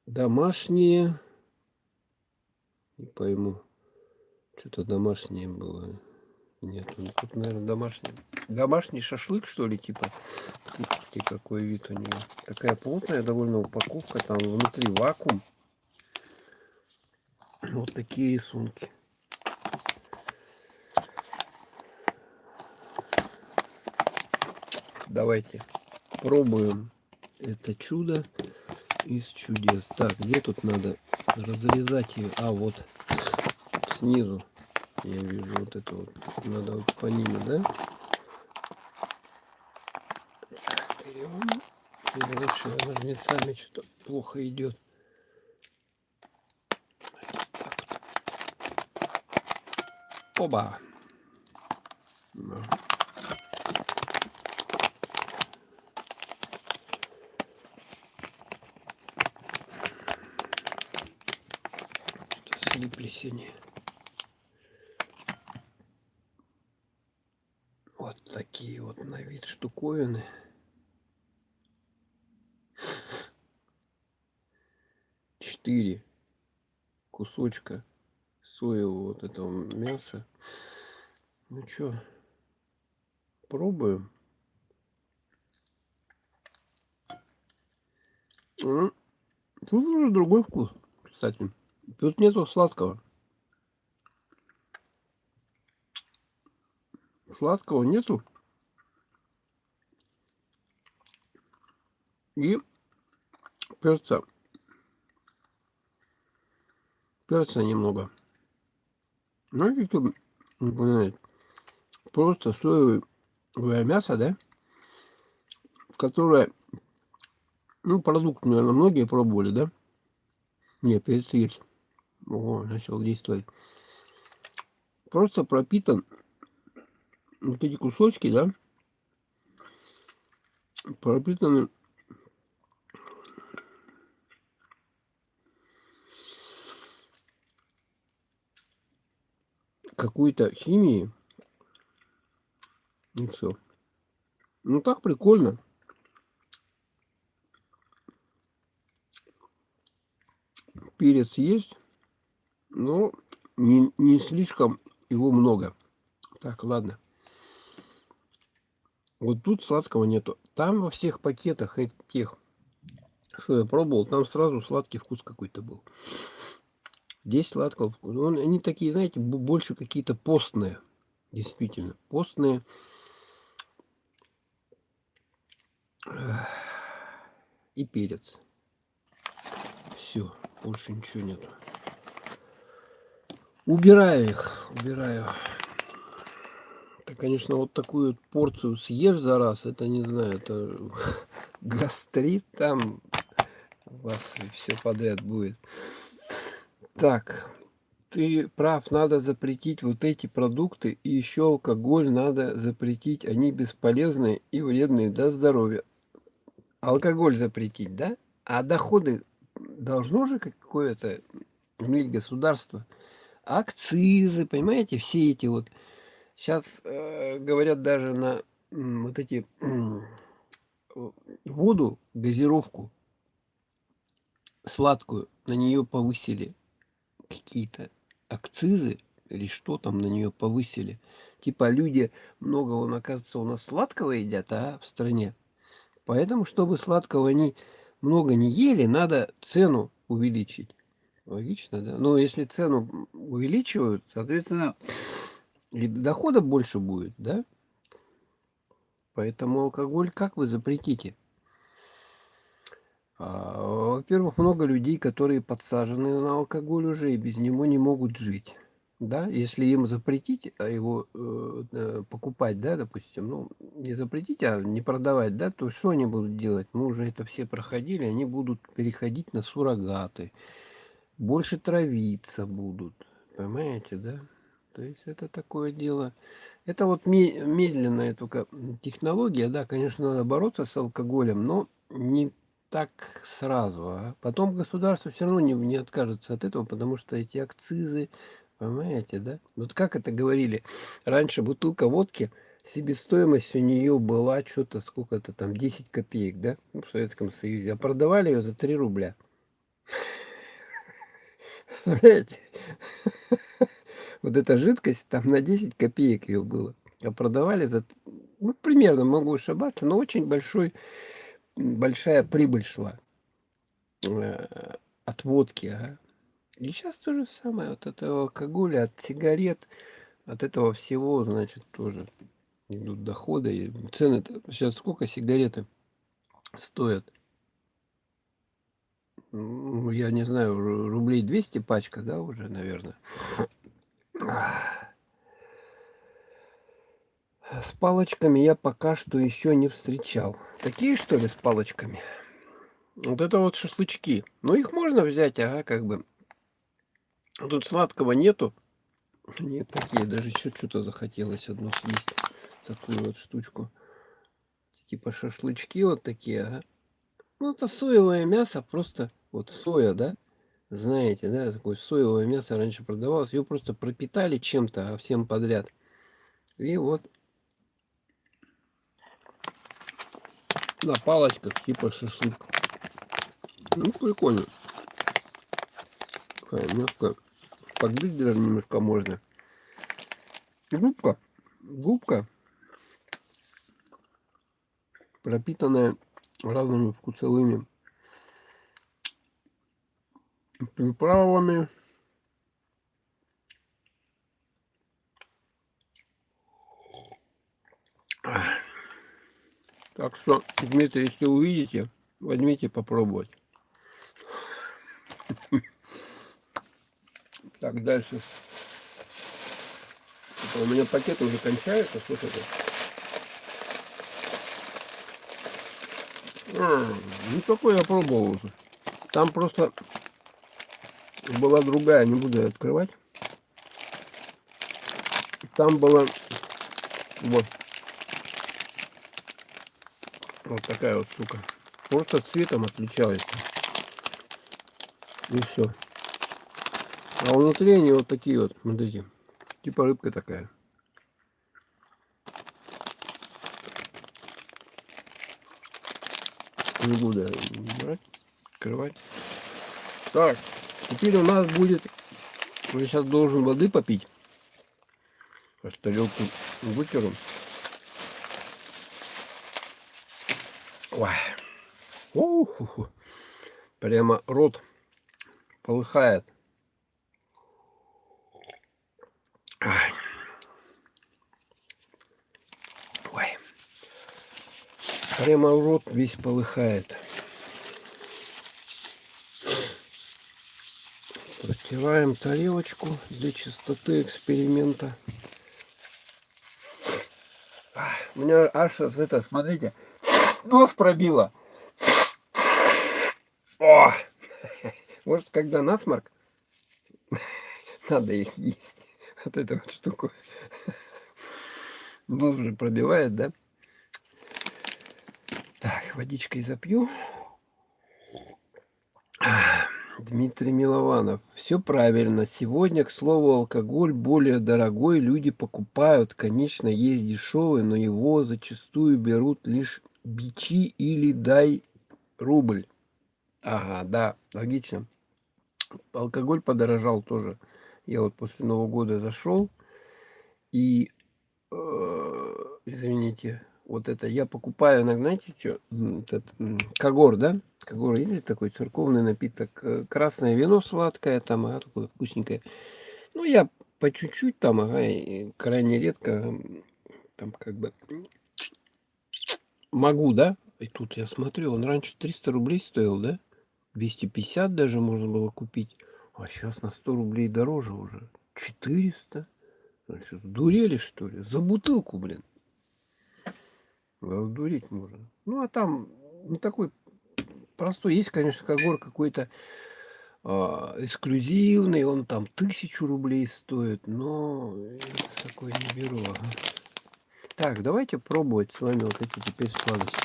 Домашние. Не пойму. Что-то домашнее было. Нет, тут, наверное, домашний. Домашний шашлык, что ли, типа. Смотрите, какой вид у нее. Такая плотная довольно упаковка. Там внутри вакуум. Вот такие рисунки. Давайте пробуем это чудо из чудес. Так, где тут надо разрезать ее? Вот снизу я вижу вот это вот. Надо вот по ним, да? Берем. Или лучше ножницами, что-то плохо идет. Оба. Слиплись они. Вот такие вот на вид штуковины. Четыре кусочка соевого вот этого мяса. Ну что, пробуем. Тут уже другой вкус, кстати. Тут нету сладкого. Сладкого нету. И перца. Перца немного. Знаете, что напоминает? Просто соевое мясо, да? Которое, продукт, наверное, многие пробовали, да? Нет, перец есть. Начал действовать. Просто пропитан вот эти кусочки, да? Пропитаны какой-то химией. И все. Ну так прикольно. Перец есть, но не слишком его много. Так, ладно. Вот тут сладкого нету. Там во всех пакетах этих, что я пробовал, там сразу сладкий вкус какой-то был. Здесь сладкого вкуса. Они такие, знаете, больше какие-то постные. Действительно, постные. И перец. Все, больше ничего нету. Убираю их, убираю. Ты, конечно, вот такую вот порцию съешь за раз, это не знаю, это гастрит там у вас все подряд будет. Так, ты прав, надо запретить вот эти продукты, и еще алкоголь надо запретить, они бесполезные и вредные для здоровья. Алкоголь запретить, да? А доходы должно же какое-то иметь государство. Акцизы, понимаете, все эти вот. Сейчас говорят даже на вот эти воду, газировку сладкую, на нее повысили какие-то акцизы или что там на нее повысили. Типа люди много, он, оказывается, у нас сладкого едят, в стране. Поэтому, чтобы сладкого они много не ели, надо цену увеличить. Логично, да? Но если цену увеличивают, соответственно, и дохода больше будет, да? Поэтому алкоголь как вы запретите? Во-первых, много людей, которые подсажены на алкоголь уже и без него не могут жить. Да, если им запретить его покупать, да, допустим, ну, не запретить, а не продавать, да, то что они будут делать? Мы уже это все проходили, они будут переходить на суррогаты, больше травиться будут, понимаете, да? То есть это такое дело. Это вот медленная только технология, да, конечно, надо бороться с алкоголем, но не так сразу. Потом государство все равно не откажется от этого, потому что эти акцизы, понимаете, да? Вот как это говорили, раньше бутылка водки, себестоимость у нее была что-то, сколько-то там, 10 копеек, да, ну, в Советском Союзе, а продавали ее за 3 рубля. Представляете? Вот эта жидкость, там на 10 копеек ее было. А продавали за, ну, примерно, могу ошибаться, но очень большая прибыль шла от водки. И сейчас то же самое, от этого алкоголя, от сигарет, от этого всего, значит, тоже идут доходы. И цены сейчас сколько сигареты стоят? Ну, я не знаю, рублей 200 пачка, да, уже, наверное. С палочками я пока что еще не встречал. Такие, что ли, с палочками? Вот это вот шашлычки. Ну, их можно взять, как бы. Тут сладкого нету. Нет, такие, даже еще что-то захотелось одно съесть. Такую вот штучку. Типа шашлычки вот такие, Ну, это соевое мясо, просто вот соя, да? Знаете, да, такое соевое мясо раньше продавалось. Ее просто пропитали чем-то, всем подряд. И вот на палочках, типа шашлык. Ну, прикольно. Такая немножко подбить даже немножко можно. Губка. Губка, пропитанная разными вкусовыми приправами. Так что, Дмитрий, если увидите, возьмите попробовать. Так, дальше. Это у меня пакет уже кончается. Слушайте. Ну, такой я пробовал уже. Там просто была другая, не буду открывать. Там была вот такая вот штука. Просто цветом отличалась. И все. А внутри они вот такие вот, смотрите. Типа рыбка такая. Не буду брать, открывать. Так, теперь у нас будет Я сейчас должен воды попить. Тарелку вытеру. Ой. Уху. Прямо рот полыхает. Ай. Ой. Прямо рот весь полыхает. Протираем тарелочку для чистоты эксперимента. У меня аж это, смотрите, нос пробило. О! Может, когда насморк, надо их есть. Вот эту вот штуку. Нос уже пробивает, да? Так, водичкой запью. Дмитрий Милованов. Все правильно. Сегодня, к слову, алкоголь более дорогой. Люди покупают. Конечно, есть дешевый, но его зачастую берут лишь бичи или дай рубль. Ага, да, логично. Алкоголь подорожал тоже. Я вот после Нового года зашел и, извините, вот это я покупаю иногда, знаете, что? Этот Кагор, да? Кагор, есть такой церковный напиток. Красное вино сладкое там, такое вкусненькое. Ну, я по чуть-чуть там, и крайне редко там как бы могу, да? И тут я смотрю, он раньше 300 рублей стоил, да? 250 даже можно было купить. А сейчас на 100 рублей дороже уже. 400. Ну, что, сдурели, что ли? За бутылку, блин. Сдуреть можно. Ну, а там не такой простой. Есть, конечно, Кагор какой-то эксклюзивный. Он там 1000 рублей стоит. Но я такой не беру. Ага. Так, давайте пробовать с вами вот эти теперь сладости.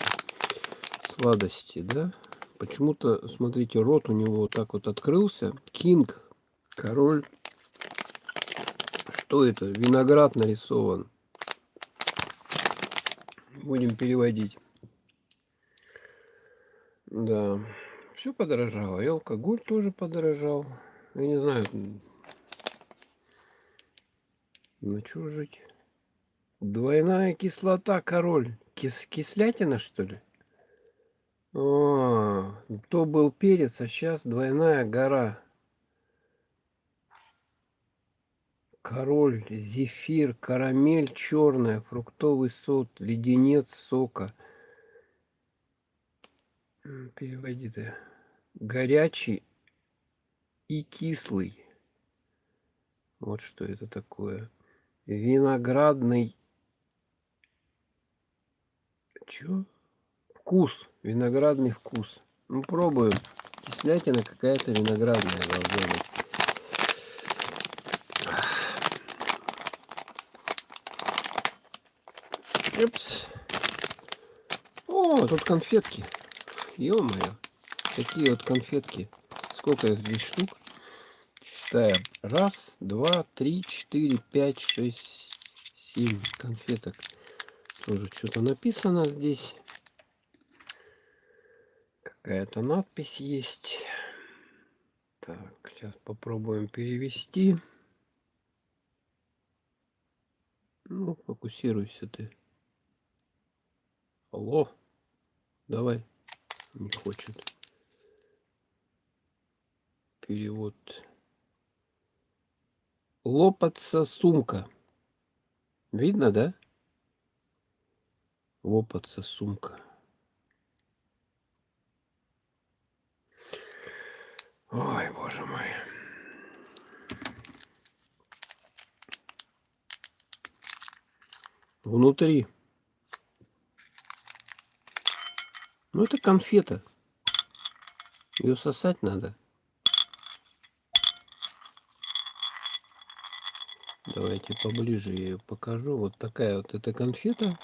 Сладости, да? Почему-то, смотрите, рот у него вот так вот открылся. Кинг, король. Что это? Виноград нарисован. Будем переводить. Да. Все подорожало. И алкоголь тоже подорожал. Я не знаю, на что жить. Двойная кислота, король. Кислятина, что ли? То был перец, а сейчас двойная гора. Король, зефир, карамель черная, фруктовый сок, леденец сока. Переводи ты. Горячий и кислый. Вот что это такое. Виноградный. Чё? Вкус. Виноградный вкус. Ну, пробуем. Кислятина какая-то виноградная должна быть. Упс. О, тут конфетки. Ё-моё. Такие вот конфетки. Сколько их? 10 штук? Считаем. 1, 2, 3, 4, 5, 6, 7 конфеток. Тоже что-то написано здесь. Какая-то надпись есть. Так, сейчас попробуем перевести. Ну, фокусируйся ты. Алло. Давай. Не хочет. Перевод. Лопаться сумка. Видно, да? Лопаться сумка. Ой, боже мой. Внутри. Ну, это конфета. Ее сосать надо. Давайте поближе я ее покажу. Вот такая вот эта конфета.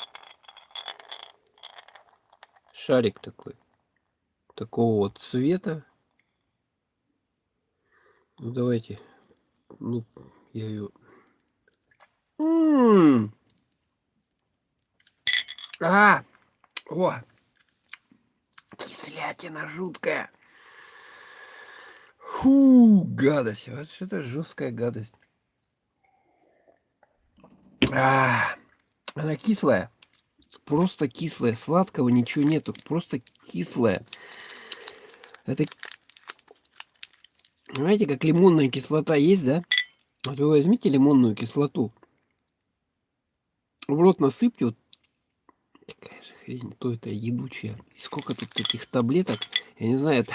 Шарик такой. Такого вот цвета. Ну, давайте. Ну, я ее... О! Кислятина жуткая. Фу, гадость. Вот что-то жесткая гадость. Она кислая. Просто кислая. Сладкого ничего нету. Просто кислая. Это, знаете, как лимонная кислота есть, да? Вот вы возьмите лимонную кислоту, в рот насыпьте, вот какая же хрень, то это едучая. И сколько тут таких таблеток, я не знаю, это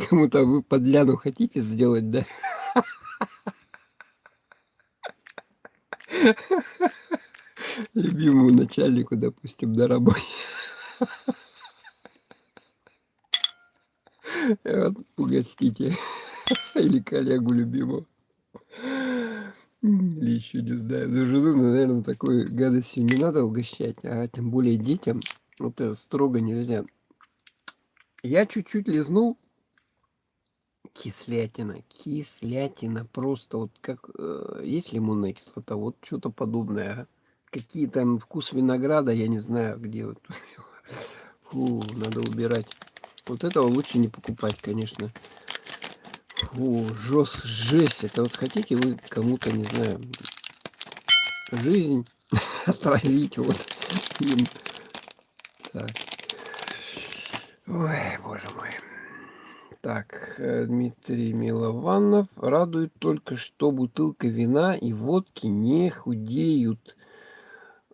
кому-то вы подляну хотите сделать, да? Любимому начальнику, допустим, на работе. Вот, угостите. Или коллегу любимого. Или еще не знаю. За жену, наверное, такой гадостью не надо угощать, а тем более детям. Это строго нельзя. Я чуть-чуть лизнул. Кислятина, кислятина. Просто вот как есть лимонная кислота, вот что-то подобное. А. Какие там вкус винограда, я не знаю, где вот. Фу, надо убирать. Вот этого лучше не покупать, конечно. Фу, жесть. Это вот хотите вы кому-то, не знаю, жизнь отравить вот им. Так. Ой, боже мой. Так, Дмитрий Милованов. Радует только, что бутылка вина и водки не худеют,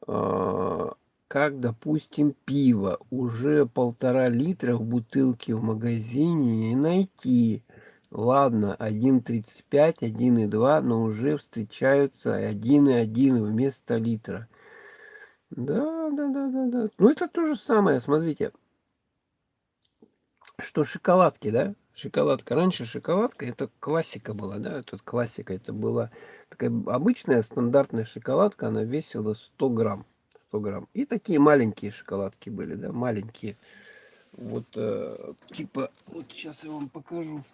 а, как, допустим, пиво. Уже 1,5 литра в бутылке в магазине не найти. Ладно, 1,35, 1,2, но уже встречаются 1,1 вместо литра. Да. Ну, это то же самое, смотрите, что шоколадки, да? Шоколадка. Раньше шоколадка это классика была, да? Это классика. Это была такая обычная стандартная шоколадка. Она весила 100 грамм. 100 грамм. И такие маленькие шоколадки были, да? Маленькие. Вот типа, вот сейчас я вам покажу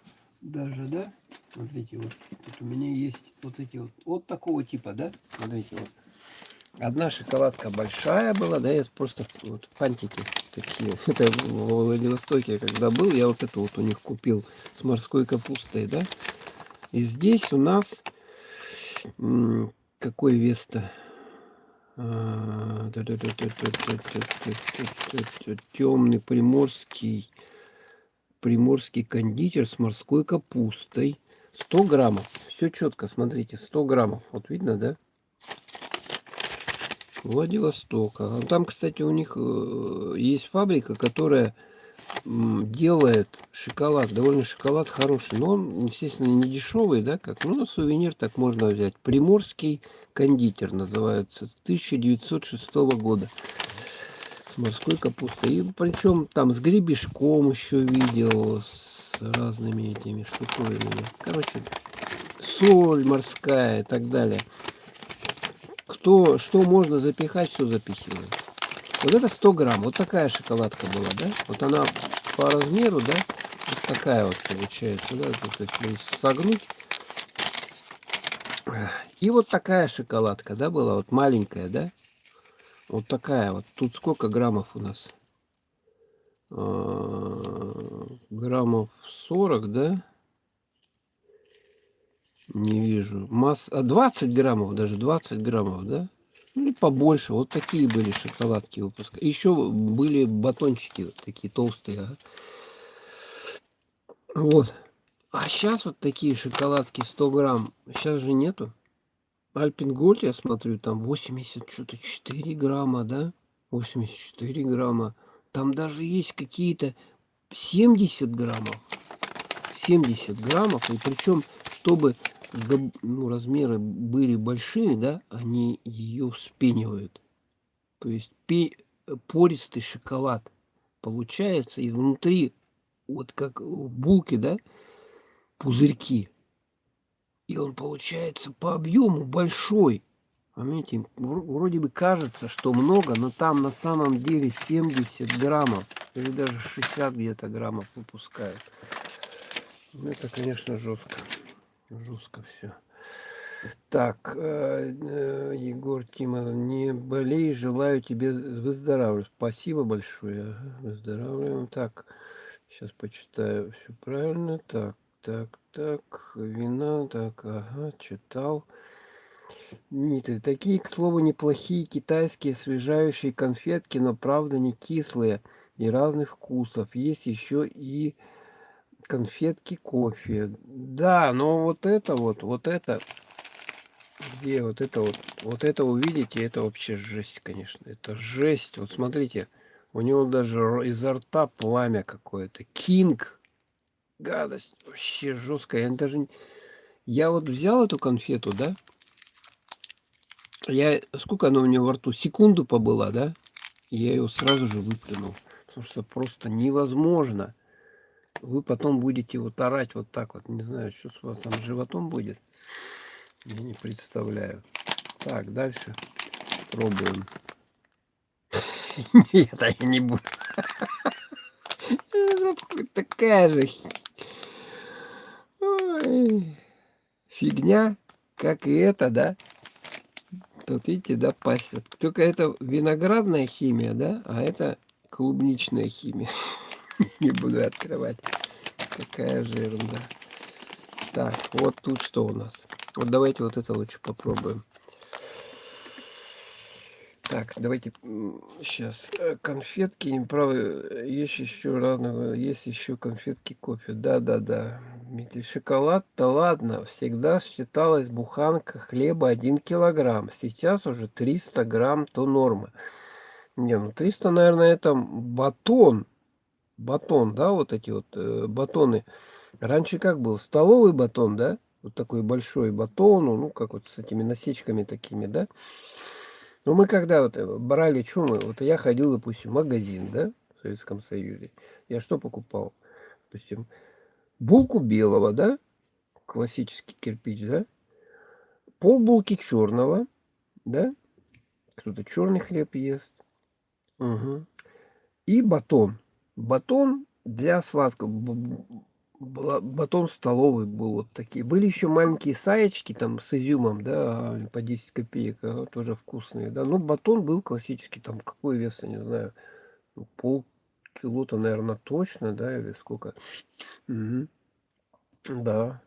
даже, да? Смотрите, вот тут у меня есть вот эти вот такого типа, да? Смотрите, вот. Одна шоколадка большая была, да, я просто вот фантики такие. Это в Владивостоке, когда был, я вот это вот у них купил с морской капустой, да. И здесь у нас какой вес-то? Темный приморский кондитер с морской капустой. 100 граммов. Все четко, смотрите, 100 граммов. Вот видно, да? Владивостока. Там, кстати, у них есть фабрика, которая делает шоколад. Довольно шоколад хороший. Но он, естественно, не дешевый, да, как. Ну, на сувенир так можно взять. Приморский кондитер называется. 1906 года. С морской капустой. И причем там с гребешком еще видел. С разными этими штуковинами. Короче, соль морская и так далее. Что можно запихать, все запихиваем. Вот это 100 грамм. Вот такая шоколадка была, да? Вот она по размеру, да? Вот такая вот получается, да? Тут согнуть. И вот такая шоколадка, да, была? Вот маленькая, да? Вот такая вот. Тут сколько граммов у нас? Граммов 40, да? Не вижу. 20 граммов, даже 20 граммов, да? Ну, побольше. Вот такие были шоколадки выпуска. Еще были батончики вот такие толстые. Ага. Вот. А сейчас вот такие шоколадки 100 грамм. Сейчас же нету. Альпенгольд, я смотрю, там 80 что-то 4 грамма, да? 84 грамма. Там даже есть какие-то 70 граммов. 70 граммов. И причем, чтобы размеры были большие, да, они ее вспенивают. То есть пористый шоколад получается, и внутри, вот как в булке, да, пузырьки. И он получается по объему большой. Понимаете, вроде бы кажется, что много, но там на самом деле 70 граммов. Или даже 60 где-то граммов выпускают. Это, конечно, жестко. Жестко все. Так, Егор Тимов, не болей, желаю тебе выздоравливать. Спасибо большое. Выздоравливаем. Так, Сейчас почитаю все правильно. Так, так, так. Вина, так, ага, читал. Дмитрий, такие, к слову, неплохие китайские освежающие конфетки, но правда не кислые и разных вкусов. Есть еще и конфетки кофе. Да, но вот это, где вот это увидите, это вообще жесть, конечно. Это жесть. Вот смотрите, у него даже изо рта пламя какое-то. Кинг. Гадость. Вообще жесткая. Я вот взял эту конфету, да? Сколько она у меня во рту? Секунду побыла, да? Я ее сразу же выплюнул. Потому что просто невозможно. Вы потом будете вот орать вот так вот. Не знаю, что с вас там с животом будет. Я не представляю. Так, дальше пробуем. Нет, я не буду. Такая же ой, фигня, как и это, да? Вот видите, да, пасет. Только это виноградная химия, да? А это клубничная химия. Не буду открывать. Какая же ерунда. Так, вот тут что у нас. Вот давайте вот это лучше попробуем. Так, давайте сейчас конфетки, правда, есть еще разного, есть еще конфетки кофе. Да. Дмитрий, шоколад-то ладно, всегда считалась буханка хлеба 1 килограмм. Сейчас уже 300 грамм то норма. Не, ну 300, наверное, это батон. Батон, да, вот эти вот батоны. Раньше как был? Столовый батон, да? Вот такой большой батон, ну, как вот с этими насечками такими, да? Но мы когда вот брали, что мы, вот я ходил, допустим, в магазин, да, в Советском Союзе. Я что покупал? Допустим, булку белого, да, классический кирпич, да, полбулки черного, да, кто-то черный хлеб ест, мгм. И батон. Батон для сладкого. Батон столовый был вот такие. Были еще маленькие саечки там с изюмом, да, по 10 копеек, тоже вкусные, да. Ну, батон был классический, там какой вес, я не знаю, ну, полкило-то, наверное, точно, да, или сколько. Мгм. Да.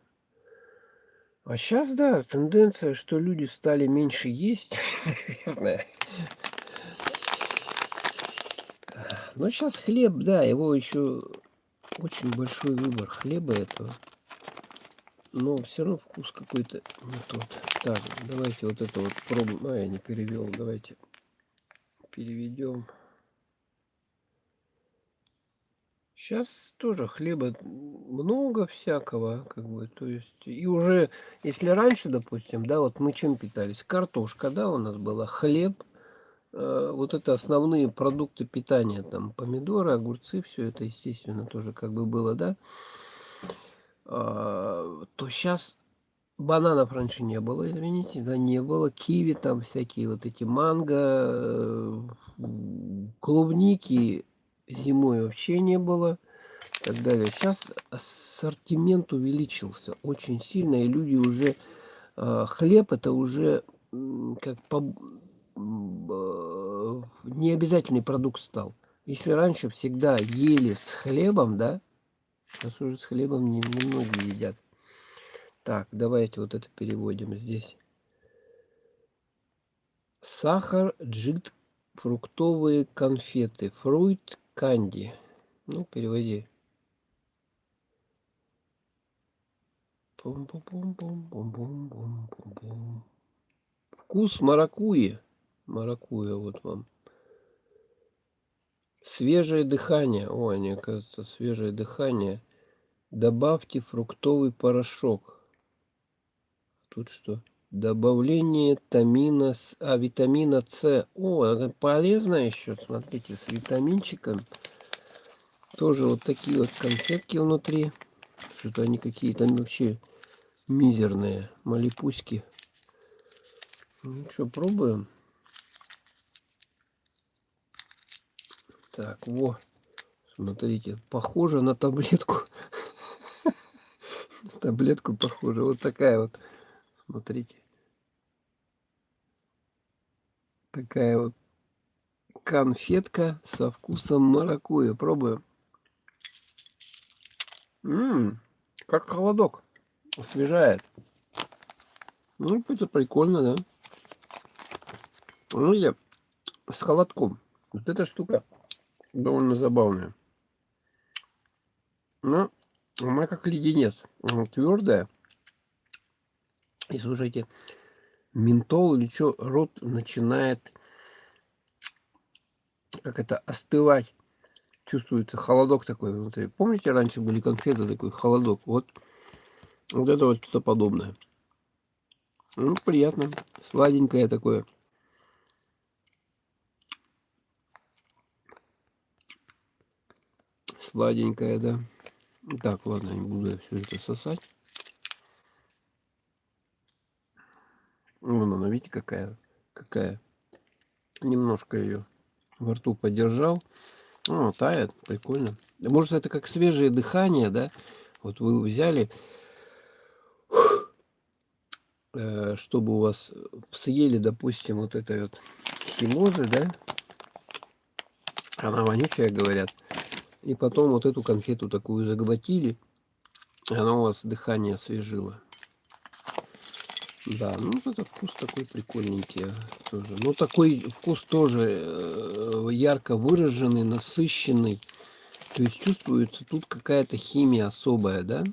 А сейчас, да, тенденция, что люди стали меньше есть, наверное. Но сейчас хлеб, да, его еще очень большой выбор хлеба этого. Но все равно вкус какой-то не тот. Так, давайте вот это вот пробуем. Я не перевел. Давайте переведем. Сейчас тоже хлеба много всякого, как бы, то есть, и уже, если раньше, допустим, да, вот мы чем питались? Картошка, да, у нас была, хлеб, вот это основные продукты питания, там, помидоры, огурцы, все это, естественно, тоже как бы было, да, то сейчас бананов раньше не было, извините, да, не было. Киви, там всякие вот эти манго, клубники зимой вообще не было и так далее. Сейчас ассортимент увеличился очень сильно, и люди уже хлеб это уже как необязательный продукт стал. Если раньше всегда ели с хлебом, да, сейчас уже с хлебом немногие едят. Так, давайте вот это переводим здесь. Сахар, джгут, фруктовые конфеты, фруит канди. Ну, переводи. Пум-пум-пум-пум-пум-пум-пум-пум. Вкус маракуйи. Маракуйя вот вам. Свежее дыхание. О, они, оказывается, свежее дыхание. Добавьте фруктовый порошок. Тут что? Добавление витамина С. О, это полезно еще. Смотрите, с витаминчиком. Тоже вот такие вот конфетки внутри. Что-то они какие-то вообще мизерные. Малипуськи. Ну что, пробуем? Так, во. Смотрите, похоже на таблетку. Таблетку похоже. Вот такая вот. Смотрите. Такая вот конфетка со вкусом маракуйя. Пробуем. Как холодок. Освежает. Ну, это прикольно, да? Ну, я с холодком. Вот эта штука довольно забавная. Но она как леденец. Она твердая. И слушайте, ментол или что, рот начинает, как это, остывать. Чувствуется холодок такой внутри. Помните, раньше были конфеты такой холодок? Вот это вот что-то подобное. Ну, приятно. Сладенькое такое. Сладенькое, да. Так, ладно, не буду я все это сосать. Вон она, видите, какая. Немножко ее во рту подержал. О, тает, прикольно. Да, может, это как свежее дыхание, да? Вот вы взяли, чтобы у вас съели, допустим, вот этой вот химозы, да? Она вонючая, говорят. И потом вот эту конфету такую заглотили, и она у вас дыхание освежило. Да, ну вот этот вкус такой прикольненький тоже. Ну такой вкус тоже ярко выраженный, насыщенный. То есть чувствуется тут какая-то химия особая, да?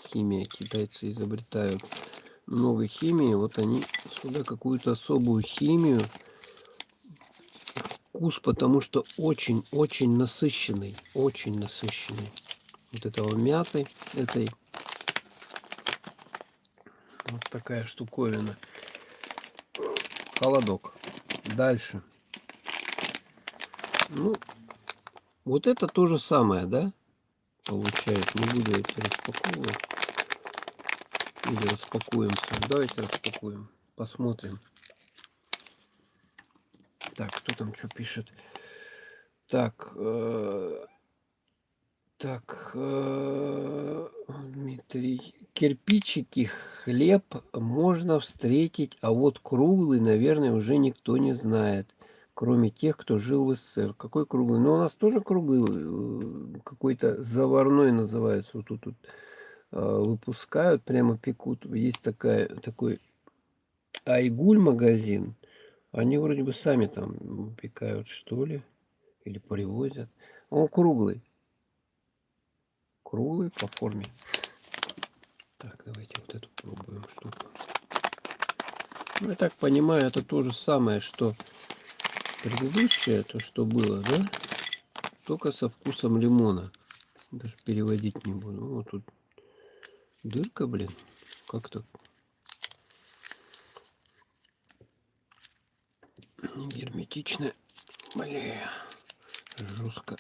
Химия, китайцы изобретают много химии. Вот они сюда какую-то особую химию. Вкус, потому что очень-очень насыщенный. Очень насыщенный. Вот этого мяты, этой. Вот такая штуковина. Холодок. Дальше. Ну, вот это то же самое, да? Получается. Не буду эти распаковывать. Или распакуемся. Давайте распакуем. Посмотрим. Так, кто там что пишет? Так, Дмитрий. Кирпичики, хлеб можно встретить, а вот круглый, наверное, уже никто не знает, кроме тех, кто жил в СССР. Какой круглый? Ну, у нас тоже круглый, какой-то заварной называется. Вот тут выпускают, прямо пекут. Есть такой Айгуль магазин. Они вроде бы сами там пекают, что ли, или привозят. Он круглый. Круглый по форме. Так, давайте вот эту пробуем штуку. Ну, я так понимаю, это то же самое, что предыдущее, то, что было, да? Только со вкусом лимона. Даже переводить не буду. Вот тут дырка, блин. Как-то не герметично. Бля, жестко.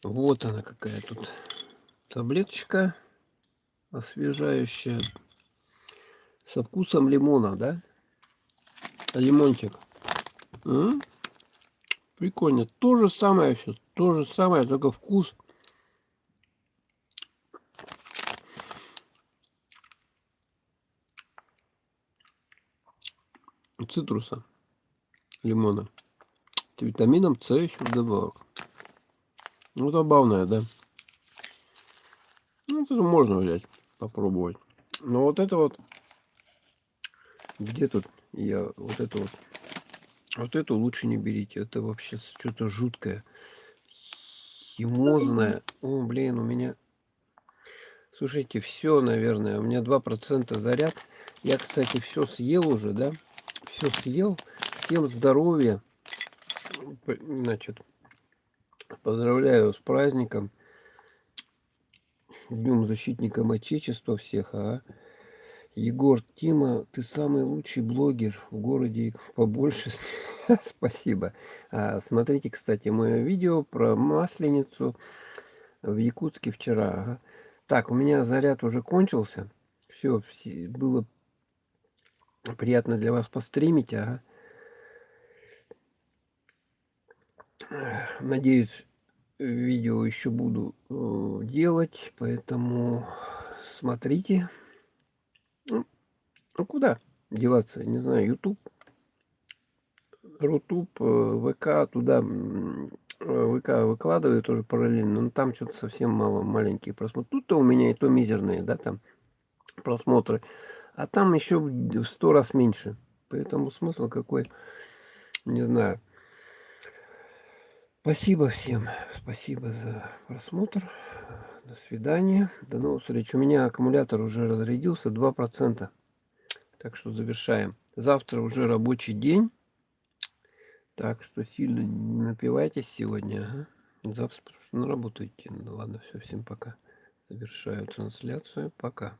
Вот она какая тут таблеточка освежающая со вкусом лимона, да? Лимончик. М? Прикольно. То же самое все. То же самое, только вкус цитруса, лимона. С витамином С еще вдобавок. Ну, забавная, да? Ну, это можно взять, попробовать. Но вот это вот, где тут я, вот эту лучше не берите. Это вообще что-то жуткое, химозное. О, блин, у меня, слушайте, все, наверное, у меня 2% заряд. Я, кстати, все съел уже, да? Все съел. Всем здоровья. Значит, поздравляю с праздником. Днем защитникам Отечества всех, а? Егор, Тима, ты самый лучший блогер в городе, побольше. Спасибо. Смотрите, кстати, мое видео про Масленицу в Якутске вчера. Ага. Так, у меня заряд уже кончился. Все, было приятно для вас постримить. Ага. Надеюсь, видео еще буду делать, поэтому смотрите. Ну, куда деваться? Не знаю, YouTube, Рутуб, ВК, туда выкладываю тоже параллельно, но там что-то совсем мало, маленькие просмотры. Тут-то у меня и то мизерные, да, там просмотры. А там еще в 100 раз меньше. Поэтому смысл какой, не знаю. Спасибо всем. Спасибо за просмотр. До свидания. До новых встреч. У меня аккумулятор уже разрядился 2%. Так что завершаем. Завтра уже рабочий день. Так что сильно не напивайтесь сегодня. Ага. Завтра потому что на работу идти. Ну ладно, все, всем пока. Завершаю трансляцию. Пока.